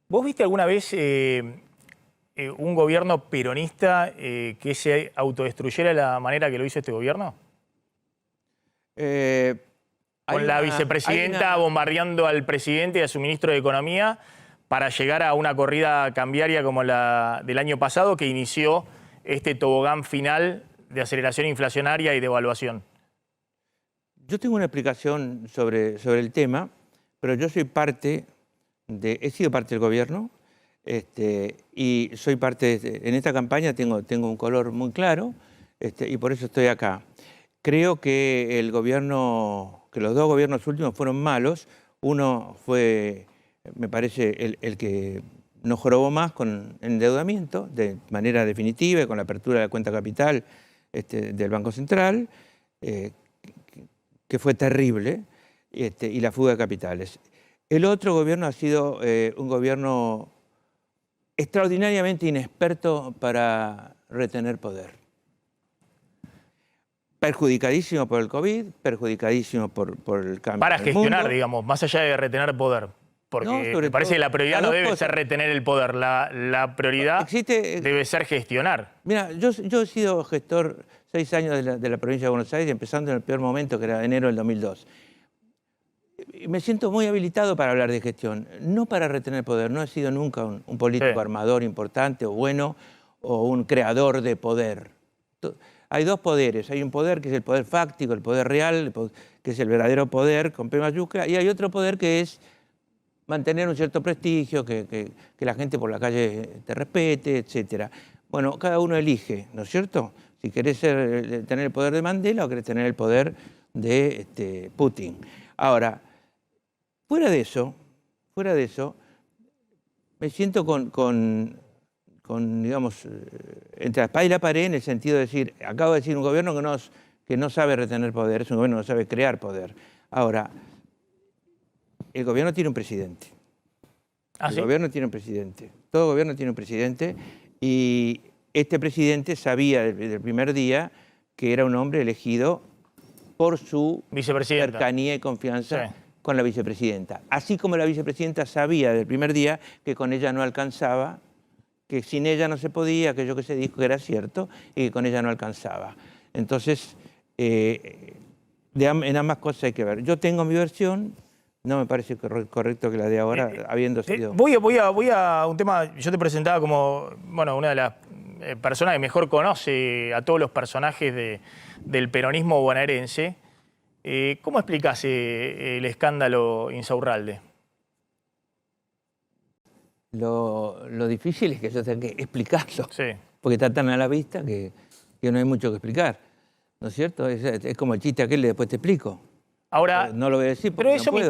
¿Vos viste alguna vez un gobierno peronista que se autodestruyera de la manera que lo hizo este gobierno? Con la vicepresidenta bombardeando al presidente y a su ministro de Economía para llegar a una corrida cambiaria como la del año pasado que inició este tobogán final de aceleración inflacionaria y devaluación. Yo tengo una explicación sobre el tema, pero yo soy he sido parte del gobierno y soy en esta campaña tengo un color muy claro y por eso estoy acá. Creo que los dos gobiernos últimos fueron malos. Uno fue, me parece, el que nos jorobó más con el endeudamiento de manera definitiva y con la apertura de la cuenta capital del Banco Central, que fue terrible, y la fuga de capitales. El otro gobierno ha sido un gobierno extraordinariamente inexperto para retener poder. Perjudicadísimo por el COVID, perjudicadísimo por el cambio. Para del gestionar, mundo. digamos, más allá de retener poder. Porque me parece que la prioridad no debe ser retener el poder, la prioridad debe ser gestionar. Mira, yo he sido gestor 6 años de la provincia de Buenos Aires, empezando en el peor momento, que era enero del 2002. Y me siento muy habilitado para hablar de gestión, no para retener poder. No he sido nunca un político armador importante o bueno o un creador de poder. Hay dos poderes. Hay un poder que es el poder fáctico, el poder real, que es el verdadero poder con P mayúscula, y hay otro poder que es mantener un cierto prestigio, que la gente por la calle te respete, etc. Bueno, cada uno elige, ¿no es cierto? Si querés tener el poder de Mandela o querés tener el poder de Putin. Ahora, fuera de eso, me siento digamos, entre la espada y la pared, en el sentido de decir, acabo de decir un gobierno que no sabe retener poder, es un gobierno que no sabe crear poder. Ahora, el gobierno tiene un presidente. El gobierno tiene un presidente. Todo gobierno tiene un presidente y este presidente sabía desde el primer día que era un hombre elegido por su cercanía y confianza con la vicepresidenta. Así como la vicepresidenta sabía desde el primer día que con ella no alcanzaba, que sin ella no se podía, aquello que se dijo que era cierto y que con ella no alcanzaba. Entonces, en ambas cosas hay que ver. Yo tengo mi versión. No me parece correcto que la de ahora, habiendo sido... Voy a un tema, yo te presentaba como una de las personas que mejor conoce a todos los personajes del peronismo bonaerense. ¿Cómo explicás el escándalo Insaurralde? Lo difícil es que yo tenga que explicarlo, sí, porque está tan a la vista que no hay mucho que explicar, ¿no es cierto? Es como el chiste aquel de después te explico. Ahora, no lo voy a decir porque pero eso no puedo,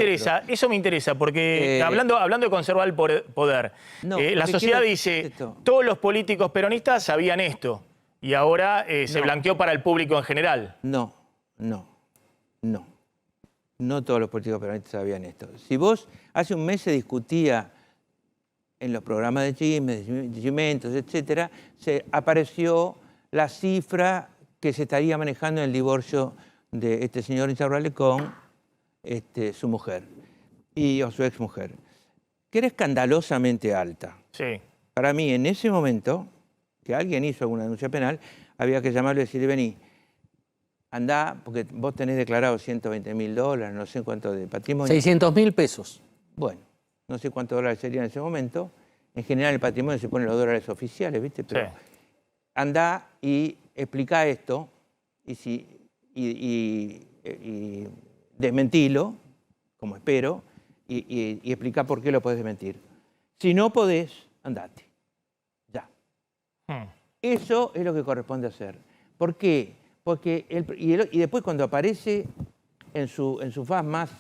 eso me interesa, porque hablando de conservar el poder, la sociedad dice, todos los políticos peronistas sabían esto, y ahora se blanqueó para el público en general. No todos los políticos peronistas sabían esto. Si vos, hace un mes se discutía en los programas de chismes, de cimentos, etcétera, se apareció la cifra que se estaría manejando en el divorcio de este señor Insaurralde con su mujer o su exmujer, que era escandalosamente alta. Sí. Para mí, en ese momento, que alguien hizo alguna denuncia penal, había que llamarlo y decirle, vení, andá, porque vos tenés declarado $120.000, no sé cuánto de patrimonio. 600.000 pesos. Bueno, no sé cuántos dólares serían en ese momento. En general el patrimonio se pone los dólares oficiales, ¿viste? Pero andá y explica esto y desmentilo, como espero, y explica por qué lo podés desmentir. Si no podés, andate. Ya. Eso es lo que corresponde hacer. ¿Por qué? Porque y después cuando aparece en su faz más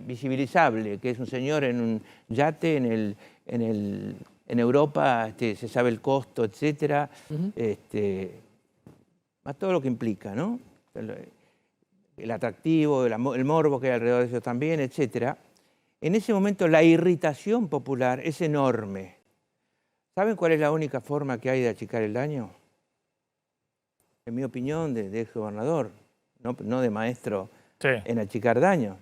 visibilizable, que es un señor en un yate en Europa, se sabe el costo, etcétera, más todo lo que implica, ¿no? El atractivo, el morbo que hay alrededor de eso también, etcétera. En ese momento la irritación popular es enorme. ¿Saben cuál es la única forma que hay de achicar el daño? En mi opinión, de exgobernador, no de maestro en achicar daño.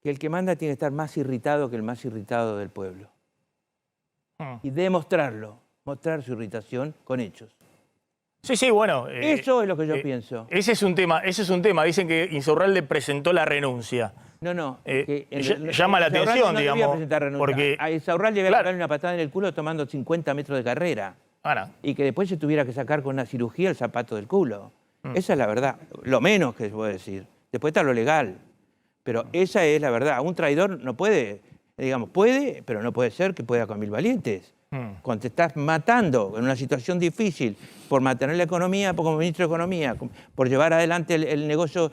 Que el que manda tiene que estar más irritado que el más irritado del pueblo. Y demostrarlo, mostrar su irritación con hechos. Sí, sí, bueno. Eso es lo que yo pienso. Ese es un tema. Dicen que Insaurralde presentó la renuncia. No. Llama la atención, digamos. Porque a Insaurralde había que darle una patada en el culo tomando 50 metros de carrera. Y que después se tuviera que sacar con una cirugía el zapato del culo. Esa es la verdad. Lo menos que se puede decir. Después está lo legal. Pero esa es la verdad. Un traidor no puede, digamos, puede, pero no puede ser que pueda con 1000 valientes. Cuando te estás matando en una situación difícil por mantener la economía, como ministro de Economía, por llevar adelante el negocio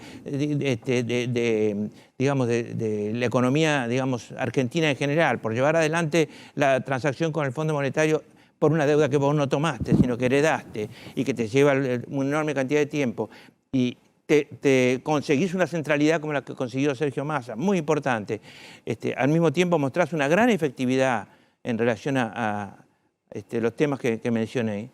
digamos, de la economía, digamos, argentina en general, por llevar adelante la transacción con el Fondo Monetario por una deuda que vos no tomaste, sino que heredaste y que te lleva una enorme cantidad de tiempo, y te conseguís una centralidad como la que consiguió Sergio Massa, muy importante. Al mismo tiempo mostrás una gran efectividad en relación a los temas que mencioné.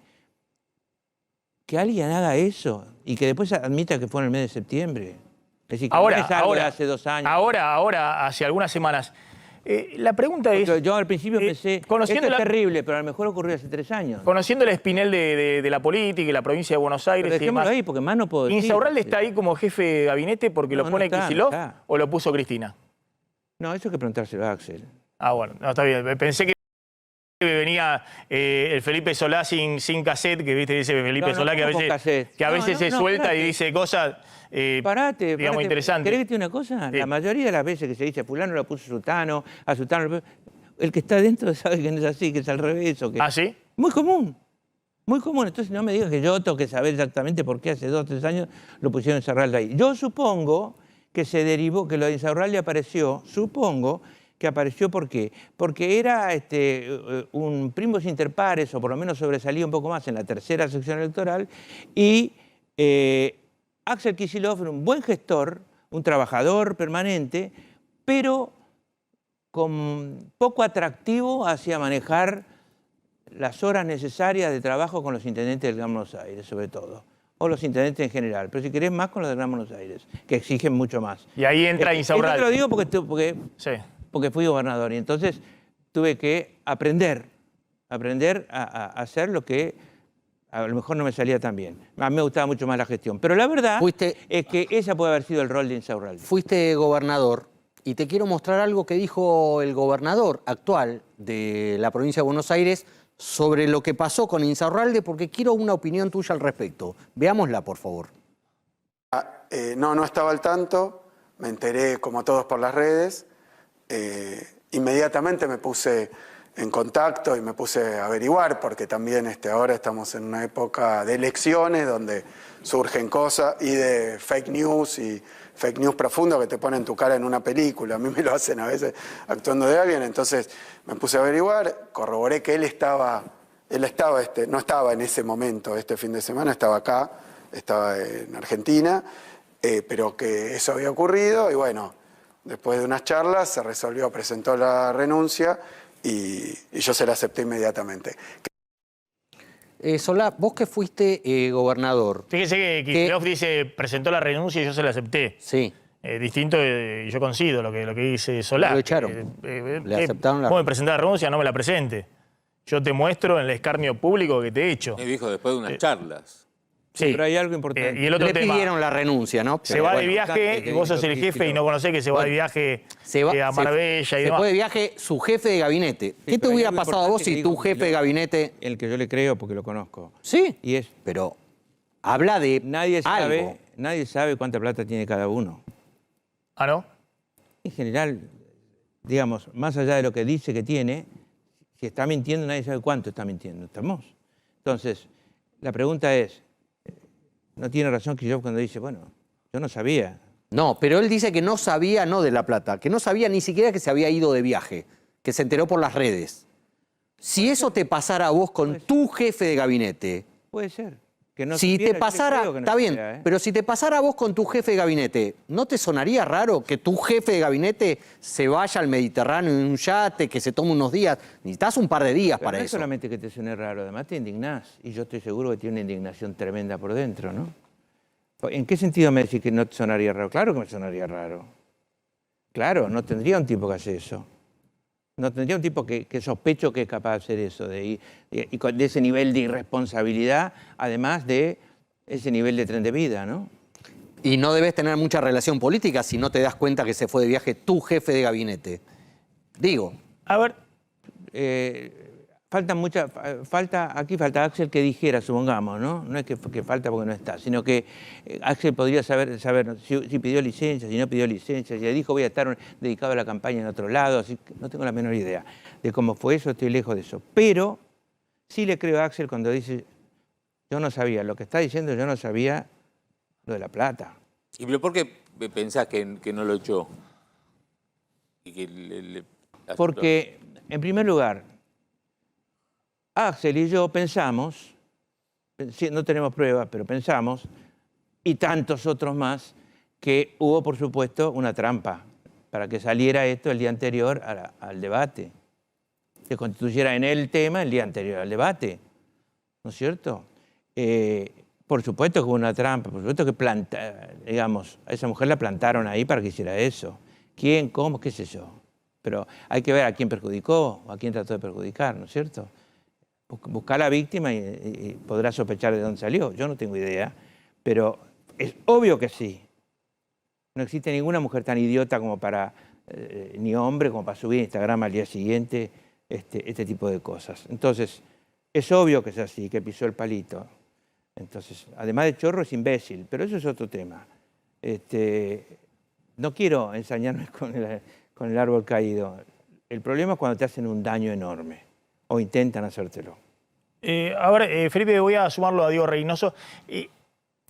Que alguien haga eso y que después admita que fue en el mes de septiembre. Es decir, que ahora, no es algo de hace 2 años. Ahora, hace algunas semanas. La pregunta es... Yo al principio pensé, esto es terrible, pero a lo mejor ocurrió hace 3 años. Conociendo el espinel de la política y la provincia de Buenos Aires... Pero dejémoslo ahí, porque más no puedo decir. ¿Insaurralde está ahí como jefe de gabinete porque lo pone Kicillof o lo puso Cristina? No, eso hay que preguntárselo a Axel. Bueno, no, está bien. Pensé que venía el Felipe Solá sin cassette, que viste, dice Felipe Solá, que a veces se suelta y dice cosas... Parate, digamos, interesante. ¿Querés que te diga una cosa? La mayoría de las veces que se dice fulano lo puso Sutano, a Sutano, el que está dentro sabe que no es así, que es al revés. O que... ¿Ah, sí? Muy común. Muy común. Entonces no me digas que yo tengo que saber exactamente por qué hace 2 o 3 años lo pusieron Insaurralde ahí. Yo supongo que se derivó, que lo de Insaurralde apareció, supongo que apareció ¿por qué? Porque era un primus inter pares, o por lo menos sobresalía un poco más en la 3ª sección electoral, y Axel Kicillof era un buen gestor, un trabajador permanente, pero con poco atractivo hacia manejar las horas necesarias de trabajo con los intendentes del Gran Buenos Aires, sobre todo. O los intendentes en general, pero si querés más con los del Gran Buenos Aires, que exigen mucho más. Y ahí entra Insaurralde. Esto te lo digo porque fui gobernador y entonces tuve que aprender a hacer lo que a lo mejor no me salía tan bien. A mí me gustaba mucho más la gestión. Pero la verdad es que ese puede haber sido el rol de Insaurralde. Fuiste gobernador y te quiero mostrar algo que dijo el gobernador actual de la provincia de Buenos Aires sobre lo que pasó con Insaurralde, porque quiero una opinión tuya al respecto. Veámosla, por favor. No estaba al tanto. Me enteré, como todos, por las redes. Inmediatamente me puse en contacto y me puse a averiguar, porque también ahora estamos en una época de elecciones donde surgen cosas y de fake news y fake news profundo que te ponen tu cara en una película. A mí me lo hacen a veces actuando de alguien. Entonces me puse a averiguar, corroboré que no estaba en ese momento, este fin de semana, estaba acá, estaba en Argentina, pero que eso había ocurrido y bueno, después de unas charlas se resolvió, presentó la renuncia y yo se la acepté inmediatamente. Solá, vos que fuiste gobernador... Fíjese que Kicillof dice, presentó la renuncia y yo se la acepté. Sí. Distinto, yo coincido lo que dice Solá. Lo echaron. Le aceptaron la renuncia. Vos me presentás la renuncia, no me la presente. Yo te muestro en el escarnio público que te he hecho. Me dijo después de unas charlas. Sí. Pero hay algo importante. Y el otro Le tema, pidieron la renuncia, ¿no? se va de bueno, viaje y vos sos el jefe y no conocés que se va de viaje a Marbella y se demás. fue de viaje su jefe de gabinete. ¿Qué te pero hay hubiera algo pasado a vos importante si que tu digo, jefe de gabinete... El que yo le creo porque lo conozco. Sí, Y es, pero habla de nadie algo. sabe cuánta plata tiene cada uno. ¿Ah, no? En general, digamos, más allá de lo que dice que tiene, si está mintiendo, nadie sabe cuánto está mintiendo. ¿Estamos? Entonces, la pregunta es, no tiene razón Kirchhoff cuando dice, bueno, yo no sabía. No, pero él dice que no sabía, no de la plata, que no sabía ni siquiera que se había ido de viaje, que se enteró por las redes. Si eso te pasara a vos con tu jefe de gabinete... Puede ser. Que no si supiera, te yo pasara, creo que no está bien, supiera, ¿eh? pero si te pasara a vos con tu jefe de gabinete, ¿no te sonaría raro que tu jefe de gabinete se vaya al Mediterráneo en un yate, que se tome unos días? Necesitas un par de días Pero para no es eso. solamente que te suene raro, además te indignás. Y yo estoy seguro que tiene una indignación tremenda por dentro, ¿no? ¿En qué sentido me decís que no te sonaría raro? Claro que me sonaría raro. Claro, no tendría un tipo que hace eso. No tendría un tipo que sospecho que es capaz de hacer eso, de ese nivel de irresponsabilidad, además de ese nivel de tren de vida, ¿no? Y no debes tener mucha relación política si no te das cuenta que se fue de viaje tu jefe de gabinete. Digo. A ver. Aquí falta Axel que dijera, supongamos, ¿no? No es que falta porque no está, sino que Axel podría saber si pidió licencia, si no pidió licencia, si le dijo voy a estar dedicado a la campaña en otro lado, así que no tengo la menor idea de cómo fue eso, estoy lejos de eso. Pero sí le creo a Axel cuando dice, yo no sabía, lo que está diciendo yo no sabía lo de la plata. ¿Y pero por qué pensás que no lo echó? Y que Porque, en primer lugar, Axel y yo pensamos, no tenemos pruebas, pero pensamos, y tantos otros más, que hubo, por supuesto, una trampa para que saliera esto el día anterior al debate. Se constituyera en el tema el día anterior al debate. ¿No es cierto? Por supuesto que hubo una trampa, por supuesto que a esa mujer la plantaron ahí para que hiciera eso. ¿Quién? ¿Cómo? ¿Qué sé yo? Pero hay que ver a quién perjudicó o a quién trató de perjudicar, ¿no es cierto? Buscar a la víctima y podrá sospechar de dónde salió. Yo no tengo idea, pero es obvio que sí. No existe ninguna mujer tan idiota como para, ni hombre, como para subir a Instagram al día siguiente este tipo de cosas. Entonces, es obvio que es así, que pisó el palito. Entonces, además de chorro, es imbécil, pero eso es otro tema. No quiero ensañarme con el árbol caído. El problema es cuando te hacen un daño enorme o intentan hacértelo. A ver, Felipe, voy a sumarlo a Diego Reynoso.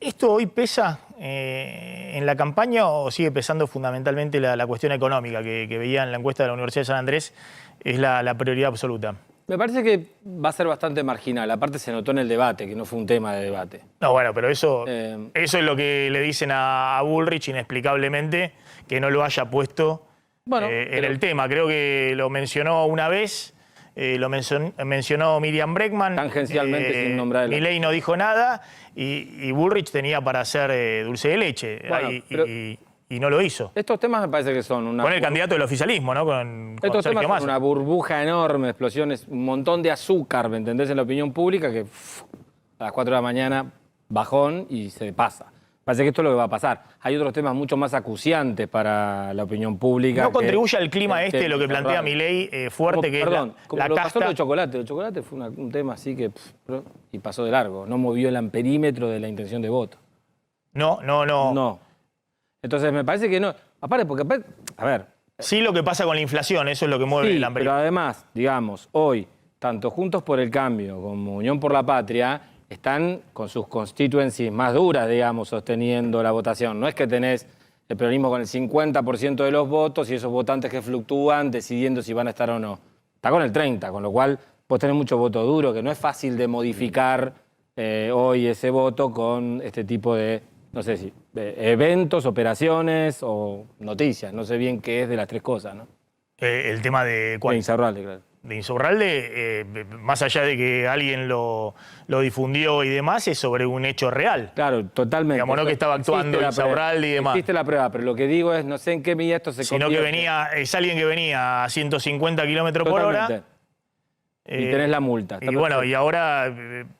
¿Esto hoy pesa en la campaña o sigue pesando fundamentalmente la cuestión económica que veía en la encuesta de la Universidad de San Andrés es la prioridad absoluta? Me parece que va a ser bastante marginal. Aparte se notó en el debate, que no fue un tema de debate. No, bueno, pero eso es lo que le dicen a Bullrich inexplicablemente, que no lo haya puesto en el tema. Creo que lo mencionó una vez, lo mencionó Miriam Bregman. Tangencialmente sin nombrar. Milei no dijo nada y Bullrich tenía para hacer dulce de leche. Bueno, y no lo hizo. Estos temas me parece que son una... Con el candidato del oficialismo, ¿no? Con estos Sergio temas Massa. son una burbuja enorme, explosiones, un montón de azúcar, ¿me entendés? En la opinión pública que a las 4 de la mañana bajón y se pasa. Parece que esto es lo que va a pasar. Hay otros temas mucho más acuciantes para la opinión pública. ¿No contribuye al clima lo que plantea Milei fuerte, que perdón, es la lo casta? pasó lo de chocolate. El chocolate fue un tema así que... y pasó de largo. No movió el amperímetro de la intención de voto. No. Entonces me parece que no... Aparte, porque... A ver... Sí, lo que pasa con la inflación, eso es lo que mueve el amperímetro. Pero además, digamos, hoy, tanto Juntos por el Cambio como Unión por la Patria están con sus constituencies más duras, digamos, sosteniendo la votación. No es que tenés el peronismo con el 50% de los votos y esos votantes que fluctúan decidiendo si van a estar o no. Está con el 30%, con lo cual vos tenés mucho voto duro, que no es fácil de modificar hoy ese voto con este tipo de, no sé si, eventos, operaciones o noticias. No sé bien qué es de las tres cosas, ¿no? El tema de... ¿cuál? De Insaurralde, claro. De Insaurralde, más allá de que alguien lo difundió y demás, es sobre un hecho real. Claro, totalmente. Digamos, no que estaba actuando Insaurralde y demás. Existe la prueba, pero lo que digo es, no sé en qué medida esto se sino que es alguien que venía a 150 kilómetros por hora Y tenés la multa. Y bueno, y ahora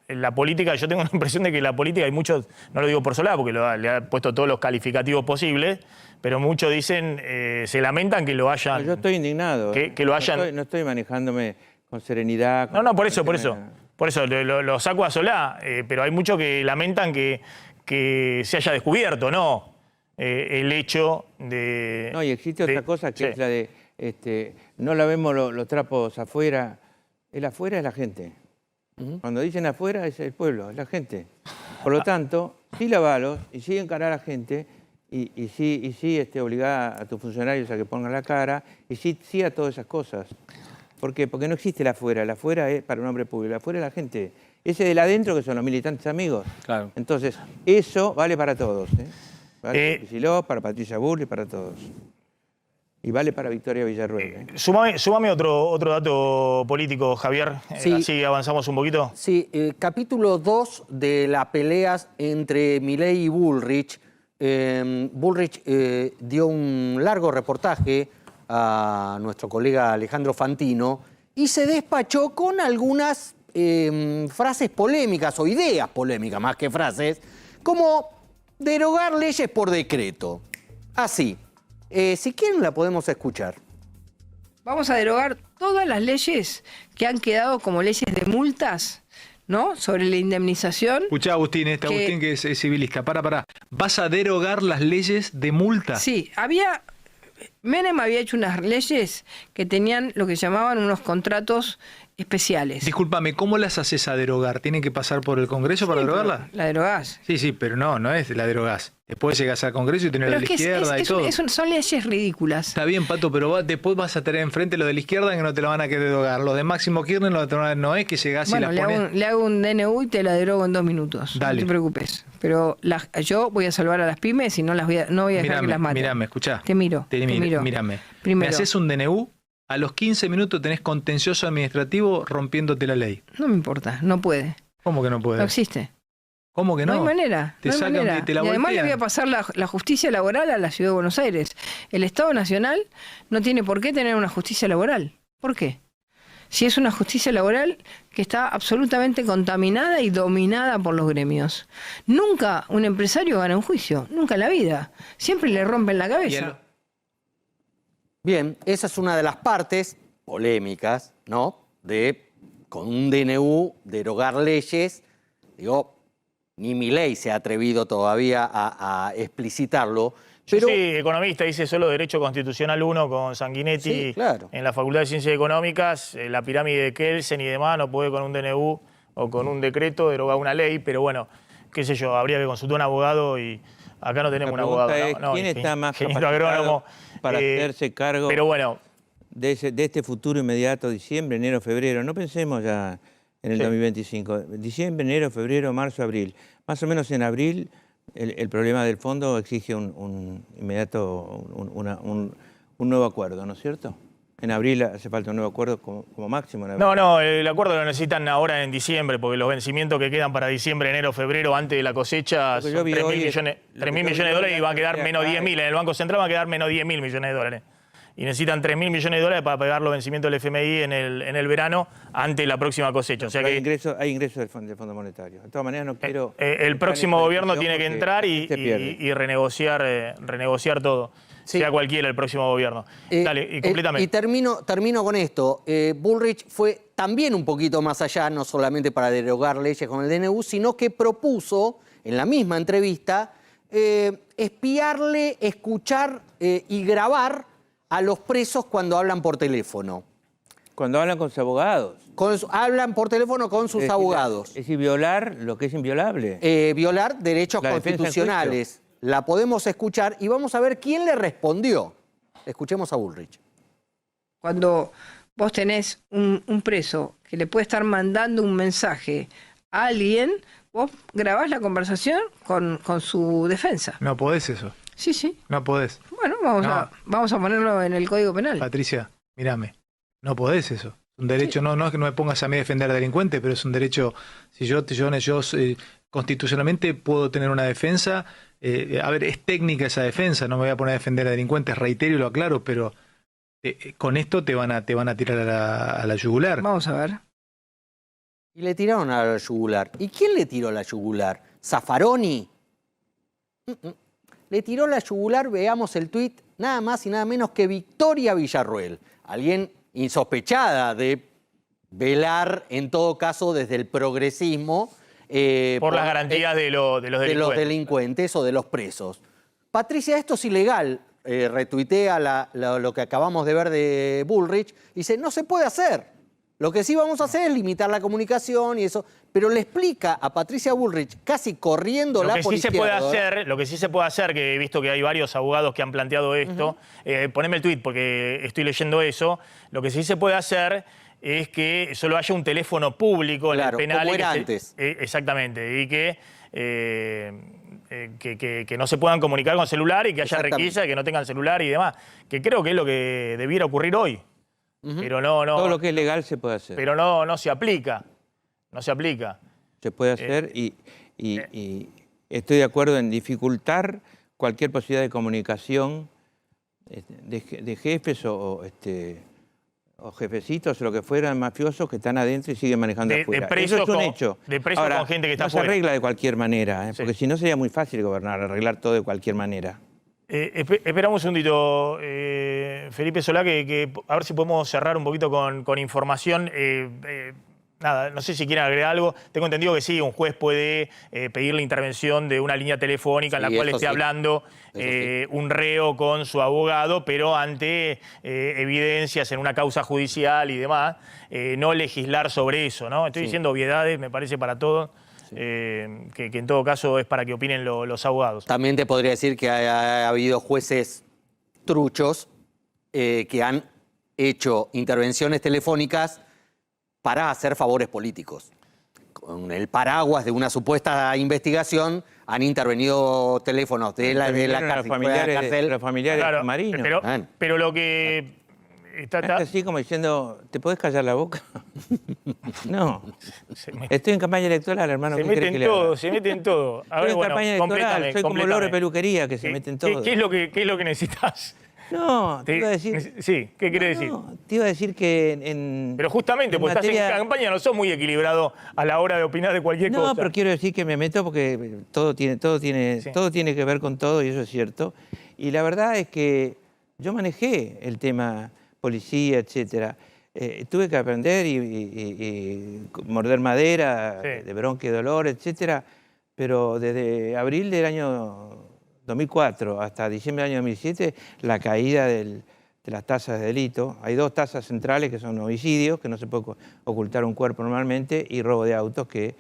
la política, yo tengo la impresión de que la política, hay muchos, no lo digo por Solá, porque le ha puesto todos los calificativos posibles, pero muchos dicen, se lamentan que lo hayan... No, yo estoy indignado. Que lo hayan... No estoy manejándome con serenidad. No, por eso lo saco a Solá, pero hay muchos que lamentan que se haya descubierto, ¿no? El hecho de... No, y existe otra cosa que es la de, no la vemos los trapos afuera, el afuera es la gente. Cuando dicen afuera es el pueblo, es la gente. Por lo tanto, sí lavalos y sí encarar a la gente y sí obligar a tus funcionarios a que pongan la cara y sí a todas esas cosas. ¿Por qué? Porque no existe el afuera es para un hombre público, el afuera es la gente. Ese del adentro que son los militantes amigos. Claro. Entonces, eso vale para todos. Vale para Kicillof, para Patricia Bullrich, para todos. Y vale para Victoria Villarruel. Súmame otro dato político, Javier. Sí. Así avanzamos un poquito. Sí, capítulo 2 de las peleas entre Milei y Bullrich. Bullrich dio un largo reportaje a nuestro colega Alejandro Fantino y se despachó con algunas frases polémicas o ideas polémicas más que frases, como derogar leyes por decreto. Así. Si quieren la podemos escuchar. Vamos a derogar todas las leyes que han quedado como leyes de multas, ¿no? Sobre la indemnización. Escuchá, Agustín, Agustín que es civilista. Para. ¿Vas a derogar las leyes de multa? Sí, Menem había hecho unas leyes que tenían lo que llamaban unos contratos especiales. Discúlpame, ¿cómo las haces a derogar? ¿Tienen que pasar por el Congreso para derogarla? La derogás. Sí, pero no es la derogás. Después llegás al Congreso y tenés lo de la izquierda y todo. Son leyes ridículas. Está bien, Pato, pero después vas a tener enfrente lo de la izquierda que no te lo van a querer derogar. Lo de Máximo Kirchner no es que llegás y la pones... le hago un DNU y te la derogo en 2 minutos. Dale. No te preocupes. Pero yo voy a salvar a las pymes y no voy a dejar que las maten. Mirame, escuchá. Te miro. Mírame. Primero. Me haces un DNU, a los 15 minutos tenés contencioso administrativo rompiéndote la ley. No me importa, no puede. ¿Cómo que no puede? No existe. ¿Cómo que no? No hay manera. Te sacan, te la voltean. Y además le voy a pasar la justicia laboral a la Ciudad de Buenos Aires. El Estado Nacional no tiene por qué tener una justicia laboral. ¿Por qué? Si es una justicia laboral que está absolutamente contaminada y dominada por los gremios. Nunca un empresario gana un juicio, nunca en la vida. Siempre le rompen la cabeza. Bien, esa es una de las partes polémicas, ¿no? De, con un DNU, derogar leyes. Digo, ni Milei se ha atrevido todavía a explicitarlo. Pero... Yo soy economista, hice solo Derecho Constitucional 1 con Sanguinetti, sí, claro, en la Facultad de Ciencias Económicas. La pirámide de Kelsen y demás no puede con un DNU o con un decreto derogar una ley, pero bueno, qué sé yo, habría que consultar a un abogado y acá no tenemos un abogado. ¿Quién está más ingeniero agrónomo para hacerse cargo pero bueno, de este futuro inmediato, diciembre, enero, febrero? No pensemos ya en el 2025. Diciembre, enero, febrero, marzo, abril. Más o menos en abril el problema del fondo exige un nuevo acuerdo, ¿no es cierto? En abril hace falta un nuevo acuerdo como máximo. No, el acuerdo lo necesitan ahora en diciembre, porque los vencimientos que quedan para diciembre, enero, febrero, antes de la cosecha, son 3.000 millones de dólares y va a quedar menos 10.000. En el Banco Central va a quedar menos 10.000 millones de dólares. Y necesitan 3.000 millones de dólares para pagar los vencimientos del FMI en el verano, antes de la próxima cosecha. O sea que hay ingresos del Fondo Monetario. De todas maneras, no quiero... el próximo gobierno tiene que entrar y renegociar todo. Sí. Sea cualquiera el próximo gobierno. Dale, y completamente. Y termino con esto. Bullrich fue también un poquito más allá, no solamente para derogar leyes con el DNU, sino que propuso, en la misma entrevista, espiarle, escuchar y grabar a los presos cuando hablan por teléfono. Cuando hablan con sus abogados. Hablan por teléfono con sus abogados. Es decir, violar lo que es inviolable. Violar derechos constitucionales. La podemos escuchar y vamos a ver quién le respondió. Escuchemos a Bullrich. Cuando vos tenés un preso que le puede estar mandando un mensaje a alguien, vos grabás la conversación con su defensa. No podés eso. Sí. No podés. Bueno, vamos a ponerlo en el Código Penal. Patricia, mírame. No podés eso. Un derecho, no es que no me pongas a mí a defender al delincuente, pero es un derecho, si yo constitucionalmente puedo tener una defensa, a ver, es técnica esa defensa, no me voy a poner a defender a delincuentes, reitero y lo aclaro, pero con esto te van a tirar a la yugular. Vamos a ver. Y le tiraron a la yugular. ¿Y quién le tiró la yugular? ¿Zaffaroni? Le tiró la yugular, veamos el tuit, nada más y nada menos que Victoria Villarruel. Alguien insospechada de velar, en todo caso, desde el progresismo. Por las garantías de los delincuentes. De los delincuentes o de los presos. Patricia, esto es ilegal. Retuitea lo que acabamos de ver de Bullrich. Dice, no se puede hacer. Lo que sí vamos a hacer es limitar la comunicación y eso. Pero le explica a Patricia Bullrich, casi corriéndola por izquierda. Lo que sí se puede hacer, que he visto que hay varios abogados que han planteado esto, poneme el tuit porque estoy leyendo eso, lo que sí se puede hacer es que solo haya un teléfono público en el penal. Como era antes. Exactamente, y que no se puedan comunicar con celular y que haya requisa, que no tengan celular y demás. Que creo que es lo que debiera ocurrir hoy. Pero no. Todo lo que es legal se puede hacer. Pero no se aplica. No se aplica. Se puede hacer y estoy de acuerdo en dificultar cualquier posibilidad de comunicación de jefes o jefecitos o lo que fueran mafiosos que están adentro y siguen manejando afuera. Eso es un hecho. De presos con gente que está afuera. No se arregla de cualquier manera, porque si no sería muy fácil gobernar, arreglar todo de cualquier manera. Esperamos un segundito, Felipe Solá, que a ver si podemos cerrar un poquito con información. Nada, no sé si quieren agregar algo. Tengo entendido que sí, un juez puede pedir la intervención de una línea telefónica en la cual esté hablando un reo con su abogado, pero ante evidencias en una causa judicial y demás, no legislar sobre eso, ¿no? Estoy diciendo obviedades, me parece, para todos. Que en todo caso es para que opinen los abogados. También te podría decir que ha habido jueces truchos que han hecho intervenciones telefónicas para hacer favores políticos. Con el paraguas de una supuesta investigación han intervenido teléfonos de la cárcel. Los familiares claro, marinos. Pero lo que... Está así como diciendo, ¿te podés callar la boca? No. Estoy en campaña electoral, hermano. Se mete en todo, se mete en todo. Estoy en campaña electoral, soy como loro de peluquería que se mete en todo. ¿Qué es lo que necesitas? No, te iba a decir... Sí, ¿qué quiere decir? Te iba a decir que en... Pero justamente, porque estás en campaña, no sos muy equilibrado a la hora de opinar de cualquier cosa. No, pero quiero decir que me meto porque todo tiene que ver con todo y eso es cierto. Y la verdad es que yo manejé el tema policía, etcétera. Tuve que aprender y morder madera, de bronca y dolor, etcétera. Pero desde abril del año 2004 hasta diciembre del año 2007, la caída de las tasas de delito. Hay dos tasas centrales que son homicidios, que no se puede ocultar un cuerpo normalmente, y robo de autos, que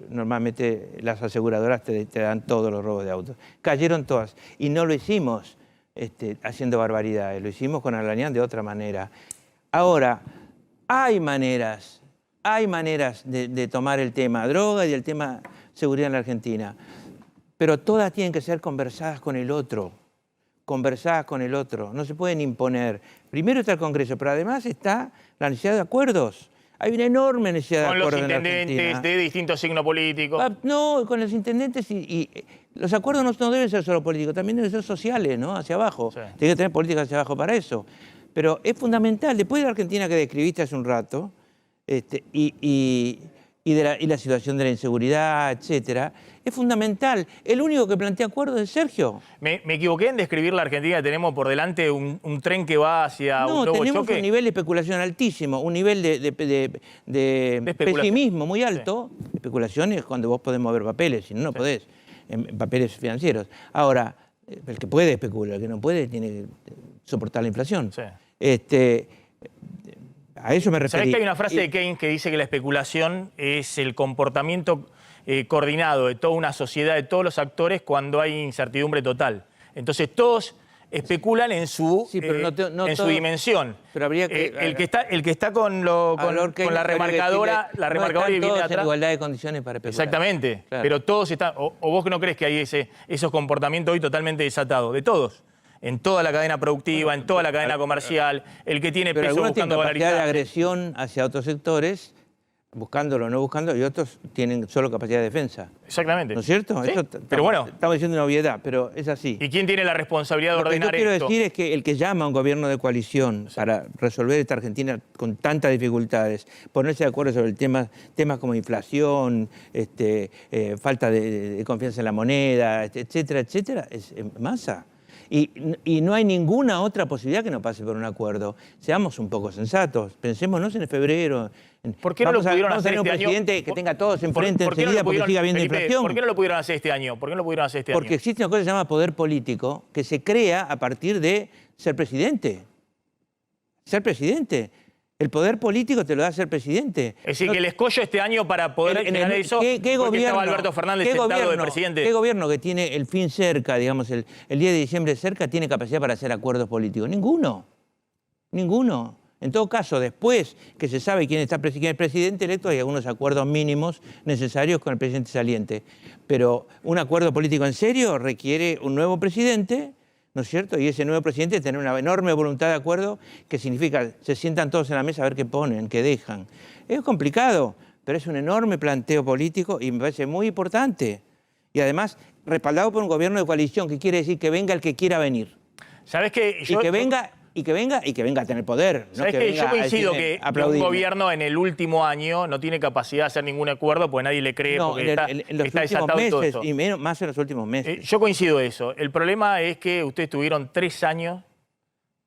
normalmente las aseguradoras te dan todos los robos de autos. Cayeron todas. Y no lo hicimos haciendo barbaridades, lo hicimos con Arlañán de otra manera. Ahora, hay maneras de tomar el tema droga y el tema seguridad en la Argentina. Pero todas tienen que ser conversadas con el otro, no se pueden imponer. Primero está el Congreso, pero además está la necesidad de acuerdos. Hay una enorme necesidad de acuerdos en la Argentina. Con los intendentes de distintos signos políticos. No, con los intendentes y los acuerdos no deben ser solo políticos, también deben ser sociales, ¿no? Hacia abajo. Sí. Tiene que tener políticas hacia abajo para eso. Pero es fundamental, después de la Argentina que describiste hace un rato, y la situación de la inseguridad, etcétera, es fundamental. El único que plantea acuerdos es Sergio. ¿Me equivoqué en describir la Argentina? ¿Tenemos por delante un tren que va hacia un nuevo choque? No, tenemos un nivel de especulación altísimo, un nivel de pesimismo muy alto. Sí. Especulación es cuando vos podés mover papeles, si no, no podés, en papeles financieros. Ahora, el que puede especula, el que no puede tiene que soportar la inflación. Sí. A eso me referí. ¿Sabés que hay una frase de Keynes que dice que la especulación es el comportamiento coordinado de toda una sociedad, de todos los actores, cuando hay incertidumbre total? Entonces todos especulan en su, su dimensión. Pero habría que, el que está con la remarcadora, y viene atrás. En igualdad de condiciones para especular. Exactamente. Claro. Pero todos están. O vos no crees que hay esos comportamientos hoy totalmente desatados, de todos. En toda la cadena productiva, en toda la cadena comercial, el que tiene peso buscando valorización. De agresión hacia otros sectores, buscándolo o no buscándolo, y otros tienen solo capacidad de defensa. Exactamente. ¿No es cierto? Sí, Eso pero bueno. Estamos diciendo una obviedad, pero es así. ¿Y quién tiene la responsabilidad de ordenar Lo que yo quiero esto? decir es que el que llama a un gobierno de coalición para resolver esta Argentina con tantas dificultades, ponerse de acuerdo sobre temas como inflación, falta de confianza en la moneda, etcétera, etcétera, es Massa. Y no hay ninguna otra posibilidad que no pase por un acuerdo. Seamos un poco sensatos, pensémonos en febrero. ¿Por qué no lo pudieron hacer un este año? presidente que tenga todos enfrente ¿Por qué no enseguida lo porque pudieron, siga habiendo Felipe, inflación? ¿por qué no lo pudieron hacer este año? ¿Por qué no lo pudieron hacer este Porque año? existe una cosa que se llama poder político que se crea a partir de ser presidente. Ser presidente. El poder político te lo da ser presidente. Es decir, que el escollo este año para poder generar eso, ¿qué porque gobierno, estaba Alberto Fernández sentado de presidente. ¿Qué gobierno que tiene el fin cerca, digamos, el 10 de diciembre cerca, tiene capacidad para hacer acuerdos políticos? Ninguno. Ninguno. En todo caso, después que se sabe quién es presidente electo, hay algunos acuerdos mínimos necesarios con el presidente saliente. Pero un acuerdo político en serio requiere un nuevo presidente, ¿no es cierto? Y ese nuevo presidente tiene una enorme voluntad de acuerdo, que significa, se sientan todos en la mesa a ver qué ponen, qué dejan. Es complicado, pero es un enorme planteo político y me parece muy importante. Y además, respaldado por un gobierno de coalición, que quiere decir que venga el que quiera venir. ¿Sabes qué? Y que venga a tener poder. ¿Sabes no que qué? Yo coincido que un un gobierno en el último año no tiene capacidad de hacer ningún acuerdo porque nadie le cree, porque en los está últimos desatado meses, todo eso. y más en los últimos meses. Yo coincido eso. El problema es que ustedes tuvieron 3 años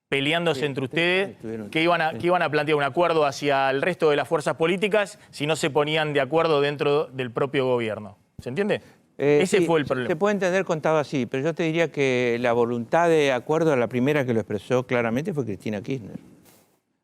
peleándose entre ustedes, que iban a plantear un acuerdo hacia el resto de las fuerzas políticas si no se ponían de acuerdo dentro del propio gobierno. ¿Se entiende? Ese fue el problema. Se puede entender contado así, pero yo te diría que la voluntad de acuerdo, la primera que lo expresó claramente fue Cristina Kirchner.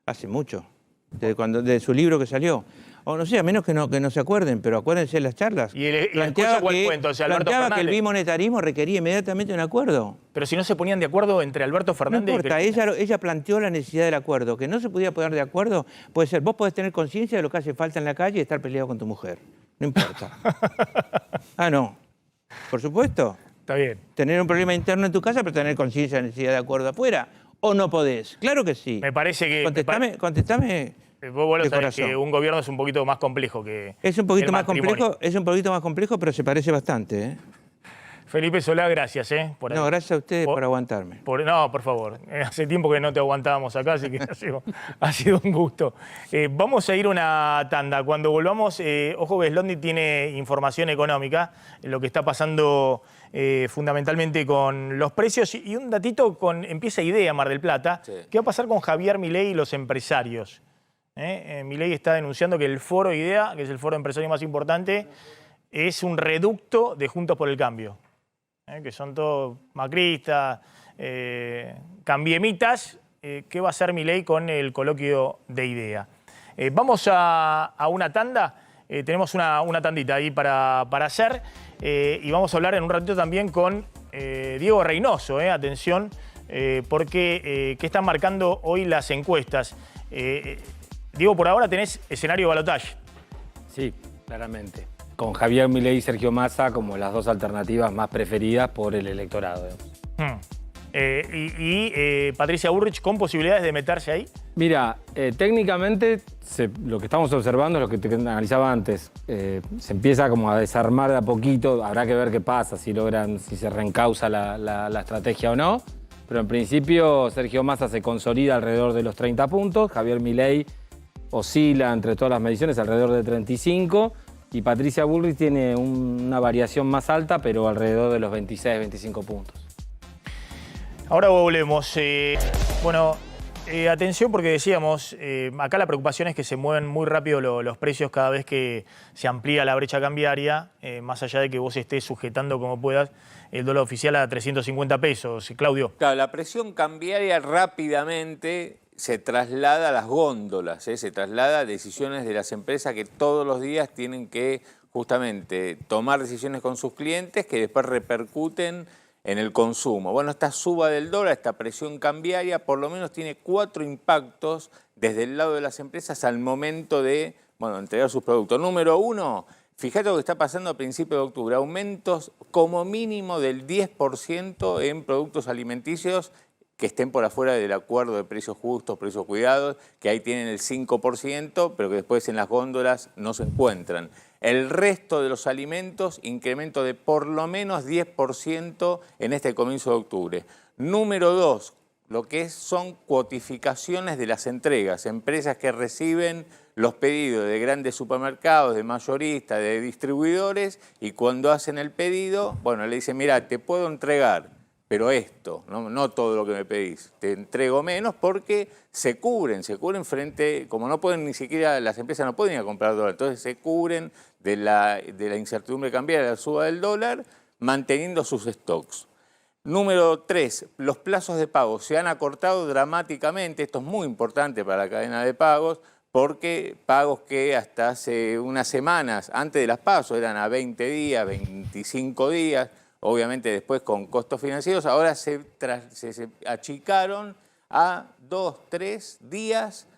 Hace mucho, desde su libro que salió. O no sé, a menos que no se acuerden, pero acuérdense de las charlas. ¿Y el cuál cuento? O sea, Alberto planteaba que el Fernández. bimonetarismo requería inmediatamente un acuerdo. Pero si no se ponían de acuerdo entre Alberto Fernández no importa, y Cristina. ella planteó la necesidad del acuerdo. Que no se podía poner de acuerdo, puede ser. Vos podés tener conciencia de lo que hace falta en la calle y estar peleado con tu mujer. No importa. No. Por supuesto. Está bien. Tener un problema interno en tu casa, pero tener conciencia de la necesidad de acuerdo afuera. ¿O no podés? Claro que sí. Me parece que... Contestame. Vos lo sabés que un gobierno es un poquito más complejo que es un poquito el más matrimonio. complejo, es un poquito más complejo, pero se parece bastante, ¿eh? Felipe Solá, gracias, No, gracias a ustedes por aguantarme. No, por favor. Hace tiempo que no te aguantábamos acá, así que ha sido un gusto. Vamos a ir a una tanda. Cuando volvamos, ojo que Slondi tiene información económica, lo que está pasando fundamentalmente con los precios. Y un datito empieza Idea Mar del Plata. Sí. ¿Qué va a pasar con Javier Milei y los empresarios? Milei está denunciando que el foro Idea, que es el foro empresario más importante, es un reducto de Juntos por el Cambio. Que son todos macristas, cambiemitas. ¿Qué va a hacer Milei con el coloquio de Idea? Vamos a una tanda. Tenemos una tandita ahí para hacer. Y vamos a hablar en un ratito también con Diego Reynoso. Atención, porque ¿qué están marcando hoy las encuestas? Diego, por ahora tenés escenario balotaje. Sí, claramente. Con Javier Milei y Sergio Massa como las dos alternativas más preferidas por el electorado. Patricia Bullrich con posibilidades de meterse ahí. Mira, técnicamente lo que estamos observando es lo que te analizaba antes. Se empieza como a desarmar de a poquito. Habrá que ver qué pasa, si se reencausa la estrategia o no. Pero en principio Sergio Massa se consolida alrededor de los 30 puntos. Javier Milei oscila entre todas las mediciones alrededor de 35. Y Patricia Bullrich tiene una variación más alta, pero alrededor de los 26, 25 puntos. Ahora volvemos. Atención porque decíamos, acá la preocupación es que se mueven muy rápido los precios cada vez que se amplía la brecha cambiaria, más allá de que vos estés sujetando como puedas el dólar oficial a 350 pesos. Claudio. Claro, la presión cambiaria rápidamente se traslada a las góndolas, se traslada a decisiones de las empresas que todos los días tienen que justamente tomar decisiones con sus clientes que después repercuten en el consumo. Bueno, esta suba del dólar, esta presión cambiaria, por lo menos tiene 4 impactos desde el lado de las empresas al momento de entregar sus productos. Número 1, fíjate lo que está pasando a principios de octubre, aumentos como mínimo del 10% en productos alimenticios que estén por afuera del acuerdo de precios justos, precios cuidados, que ahí tienen el 5%, pero que después en las góndolas no se encuentran. El resto de los alimentos, incremento de por lo menos 10% en este comienzo de octubre. Número 2, lo que son cuotificaciones de las entregas. Empresas que reciben los pedidos de grandes supermercados, de mayoristas, de distribuidores, y cuando hacen el pedido, bueno, le dicen, mira, te puedo entregar, pero esto, no todo lo que me pedís, te entrego menos porque se cubren frente, como no pueden ni siquiera, las empresas no pueden ir a comprar dólar, entonces se cubren de la incertidumbre cambiaria, de la suba del dólar, manteniendo sus stocks. Número 3, los plazos de pago se han acortado dramáticamente, esto es muy importante para la cadena de pagos, porque pagos que hasta hace unas semanas, antes de las PASO, eran a 20 días, 25 días, obviamente después con costos financieros, ahora se achicaron a 2, 3 días,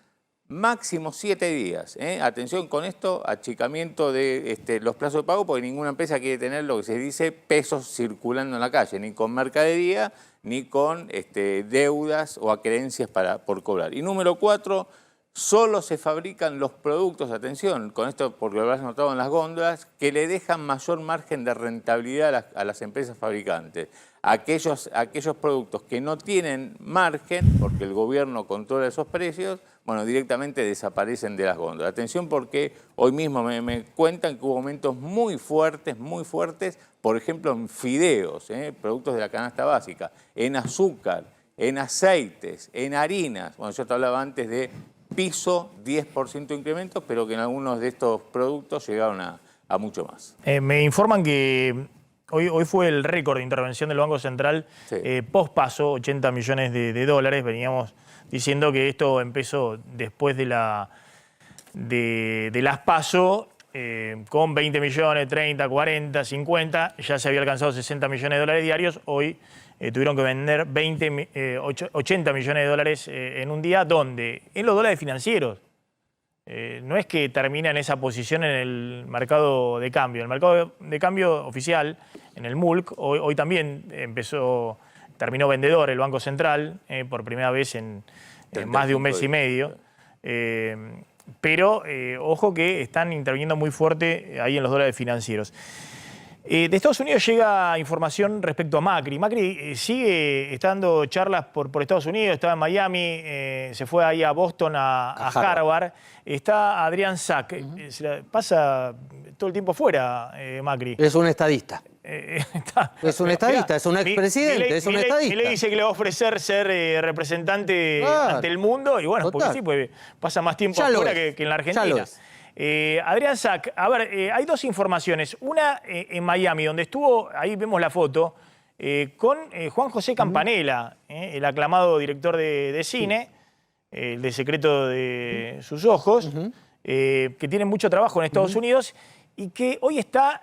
máximo 7 días. Atención con esto, achicamiento de los plazos de pago, porque ninguna empresa quiere tener lo que se dice pesos circulando en la calle, ni con mercadería, ni con deudas o acreencias por cobrar. Y número 4, solo se fabrican los productos, atención, con esto porque lo habrás notado en las góndolas, que le dejan mayor margen de rentabilidad a las empresas fabricantes. Aquellos productos que no tienen margen, porque el gobierno controla esos precios, bueno, directamente desaparecen de las góndolas. Atención porque hoy mismo me cuentan que hubo aumentos muy fuertes, por ejemplo en fideos, productos de la canasta básica, en azúcar, en aceites, en harinas. Bueno, yo te hablaba antes de piso 10% de incremento, pero que en algunos de estos productos llegaron a mucho más. Me informan que hoy fue el récord de intervención del Banco Central, sí. Post-PASO, 80 millones de dólares. Veníamos diciendo que esto empezó después de las PASO, con 20 millones, 30, 40, 50, ya se había alcanzado 60 millones de dólares diarios. Hoy tuvieron que vender 80 millones de dólares en un día, ¿dónde? En los dólares financieros. No es que termina en esa posición en el mercado de cambio. El mercado de cambio oficial, en el MULC, hoy también terminó vendedor el Banco Central, por primera vez en más de un mes y medio. Pero ojo que están interviniendo muy fuerte ahí en los dólares financieros. De Estados Unidos llega información respecto a Macri. Macri está dando charlas por Estados Unidos, estaba en Miami, se fue ahí a Boston, a Harvard. Está Adrián Sack. Pasa todo el tiempo fuera, Macri. Es un estadista. Es un estadista, es un expresidente, es un estadista. Él le dice que le va a ofrecer ser representante ante el mundo, y bueno, porque sí, pues pasa más tiempo afuera que en la Argentina. Adrián Sack, a ver, hay dos informaciones. Una en Miami, donde estuvo, ahí vemos la foto, con Juan José Campanella, el aclamado director de cine, el de Secreto de sus ojos, que tiene mucho trabajo en Estados Unidos y que hoy está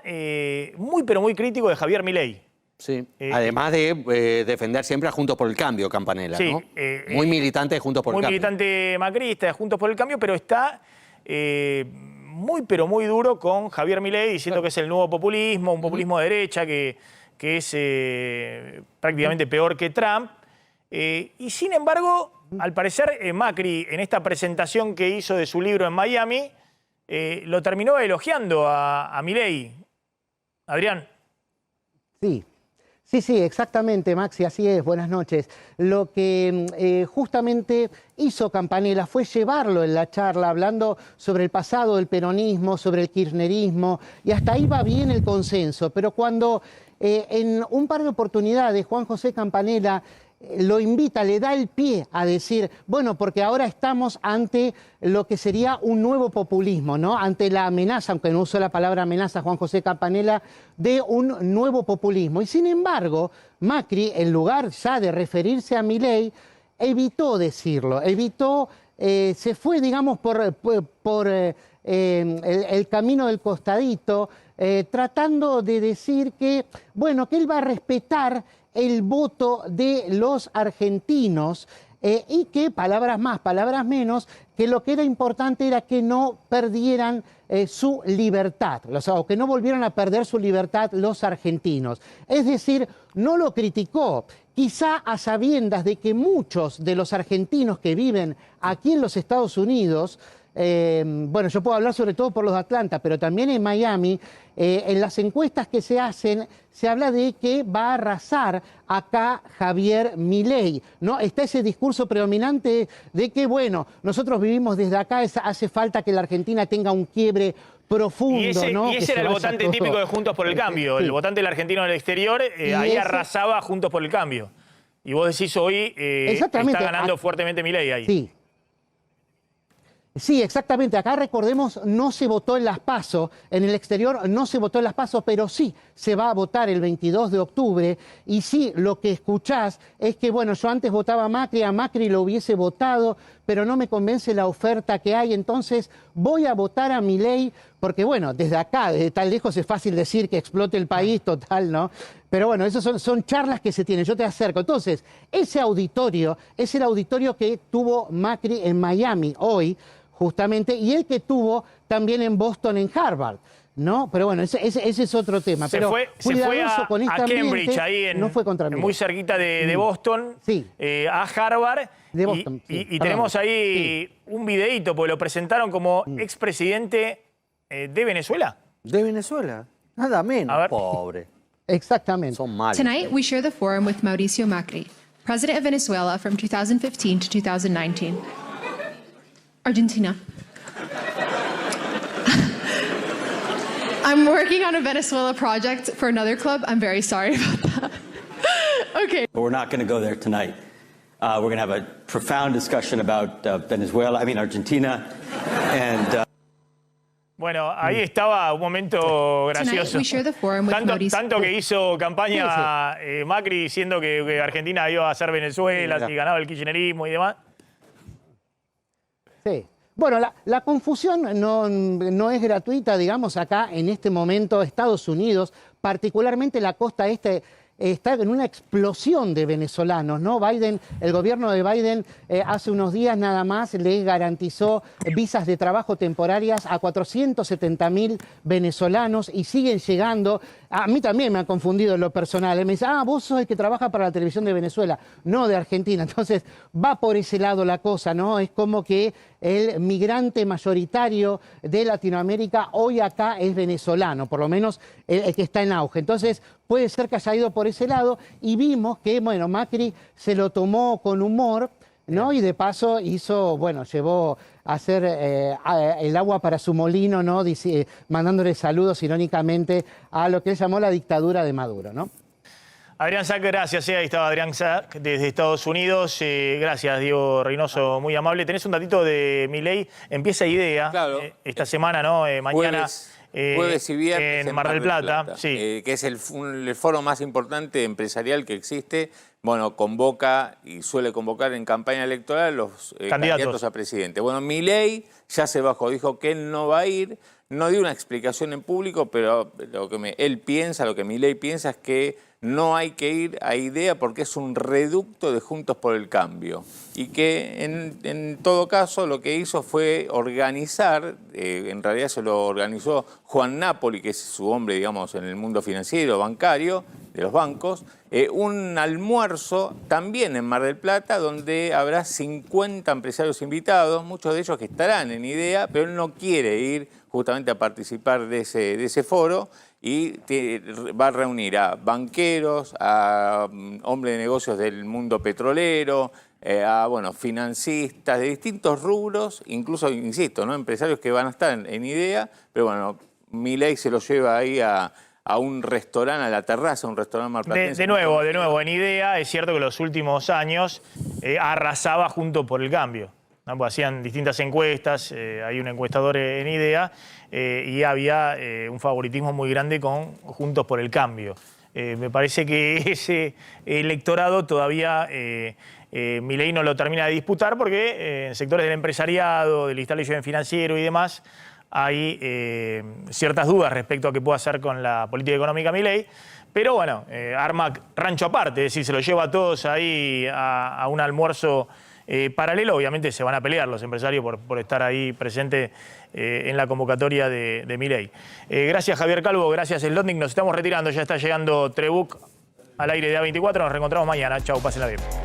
muy, pero muy crítico de Javier Milei. Sí. Además de defender siempre a Juntos por el Cambio, Campanella, sí, ¿no? Muy militante de Juntos por el Cambio. Muy militante macrista de Juntos por el Cambio, pero está muy, pero muy duro con Javier Milei, diciendo que es el nuevo populismo, un populismo de derecha que es prácticamente peor que Trump. Y sin embargo, al parecer, Macri, en esta presentación que hizo de su libro en Miami, lo terminó elogiando a Milei. Adrián. Sí, exactamente, Maxi, así es, buenas noches. Lo que justamente hizo Campanella fue llevarlo en la charla, hablando sobre el pasado del peronismo, sobre el kirchnerismo, y hasta ahí va bien el consenso. Pero cuando en un par de oportunidades Juan José Campanella lo invita, le da el pie a decir, bueno, porque ahora estamos ante lo que sería un nuevo populismo, ¿no? Ante la amenaza, aunque no usó la palabra amenaza Juan José Campanella, de un nuevo populismo. Y sin embargo, Macri, en lugar ya de referirse a Milei, evitó decirlo, se fue, digamos, por el camino del costadito, tratando de decir que, bueno, que él va a respetar el voto de los argentinos y que, palabras más, palabras menos, que lo que era importante era que no perdieran su libertad, o que no volvieran a perder su libertad los argentinos. Es decir, no lo criticó, quizá a sabiendas de que muchos de los argentinos que viven aquí en los Estados Unidos, bueno, yo puedo hablar sobre todo por los de Atlanta, pero también en Miami, en las encuestas que se hacen, se habla de que va a arrasar acá Javier Milei, ¿no? Está ese discurso predominante de que, bueno, nosotros vivimos desde acá, hace falta que la Argentina tenga un quiebre profundo, ¿no? Y ese era el votante típico de Juntos por el Cambio, el votante del argentino en el exterior, ahí arrasaba Juntos por el Cambio. Y vos decís hoy, está ganando fuertemente Milei ahí. Sí. Sí, exactamente. Acá recordemos, no se votó en las PASO, en el exterior no se votó en las PASO, pero sí se va a votar el 22 de octubre. Y sí, lo que escuchás es que, bueno, yo antes votaba a Macri lo hubiese votado, pero no me convence la oferta que hay, entonces voy a votar a Milei, porque, bueno, desde acá, desde tan lejos es fácil decir que explote el país, total, ¿no? Pero bueno, esas son charlas que se tienen, yo te acerco. Entonces, ese auditorio es el auditorio que tuvo Macri en Miami hoy, justamente, y el que tuvo también en Boston, en Harvard, ¿no? Pero bueno, ese es otro tema. Se pero fue a Cambridge, ahí no fue contra mí. Muy cerquita de Boston, sí. A Harvard, de Boston, y tenemos ahí un videíto, porque lo presentaron como expresidente de Venezuela. ¿De Venezuela? Nada menos, pobre. Exactamente. Son malos. Tonight, we share the forum with Mauricio Macri, president of Venezuela from 2015 to 2019. Argentina. I'm working on a Venezuela project for another club. I'm very sorry about that. Okay. But we're not going to go there tonight. We're going to have a profound discussion about Argentina, and... Bueno, ahí estaba un momento gracioso. Tanto que hizo campaña Macri diciendo que Argentina iba a ser Venezuela, si ganaba el kirchnerismo y demás. Sí. Bueno, la confusión no es gratuita, digamos, acá en este momento Estados Unidos, particularmente la costa este, está en una explosión de venezolanos, ¿no? El gobierno de Biden hace unos días nada más le garantizó visas de trabajo temporarias a 470.000 venezolanos y siguen llegando. A mí también me ha confundido en lo personal. Me dice, vos sos el que trabaja para la televisión de Venezuela, no de Argentina. Entonces va por ese lado la cosa, ¿no? Es como que el migrante mayoritario de Latinoamérica hoy acá es venezolano, por lo menos el que está en auge. Entonces puede ser que haya ido por ese lado y vimos que, bueno, Macri se lo tomó con humor, ¿no? Y de paso llevó a hacer el agua para su molino, ¿no? Mandándole saludos irónicamente a lo que él llamó la dictadura de Maduro, ¿no? Adrián Sack, gracias. Ahí estaba Adrián Sack desde Estados Unidos. Gracias, Diego Reynoso, muy amable. Tenés un datito de Milei. Empieza IDEA esta semana, ¿no? Mañana. Jueves y viernes en Mar del Plata. Sí. Que es el foro más importante empresarial que existe. Bueno, convoca y suele convocar en campaña electoral los candidatos a presidente. Bueno, Milei ya se bajó, dijo que él no va a ir. No dio una explicación en público, pero lo que Milei piensa es que no hay que ir a IDEA porque es un reducto de Juntos por el Cambio. Y que en todo caso lo que hizo fue organizar, en realidad se lo organizó Juan Napoli, que es su hombre, digamos, en el mundo financiero, bancario, de los bancos, un almuerzo también en Mar del Plata donde habrá 50 empresarios invitados, muchos de ellos que estarán en IDEA, pero él no quiere ir justamente a participar de ese foro y va a reunir a banqueros, a hombres de negocios del mundo petrolero, a financistas de distintos rubros, incluso, insisto, ¿no? Empresarios que van a estar en IDEA, pero bueno, Milei se lo lleva ahí a un restaurante, a la terraza, un restaurante marplatense. De nuevo, en IDEA es cierto que los últimos años arrasaba Juntos por el Cambio, ¿no? Pues hacían distintas encuestas, hay un encuestador en IDEA y había un favoritismo muy grande con Juntos por el Cambio. Me parece que ese electorado todavía Milei no lo termina de disputar porque en sectores del empresariado, del establishment financiero y demás, hay ciertas dudas respecto a qué puede hacer con la política económica Milei, pero bueno, arma rancho aparte, es decir, se lo lleva a todos ahí a un almuerzo paralelo. Obviamente se van a pelear los empresarios por estar ahí presente en la convocatoria de Milei. Gracias, Javier Calvo, gracias, Slotnick. Nos estamos retirando, ya está llegando Trebuch al aire de A24. Nos reencontramos mañana. Chau, pásenla bien.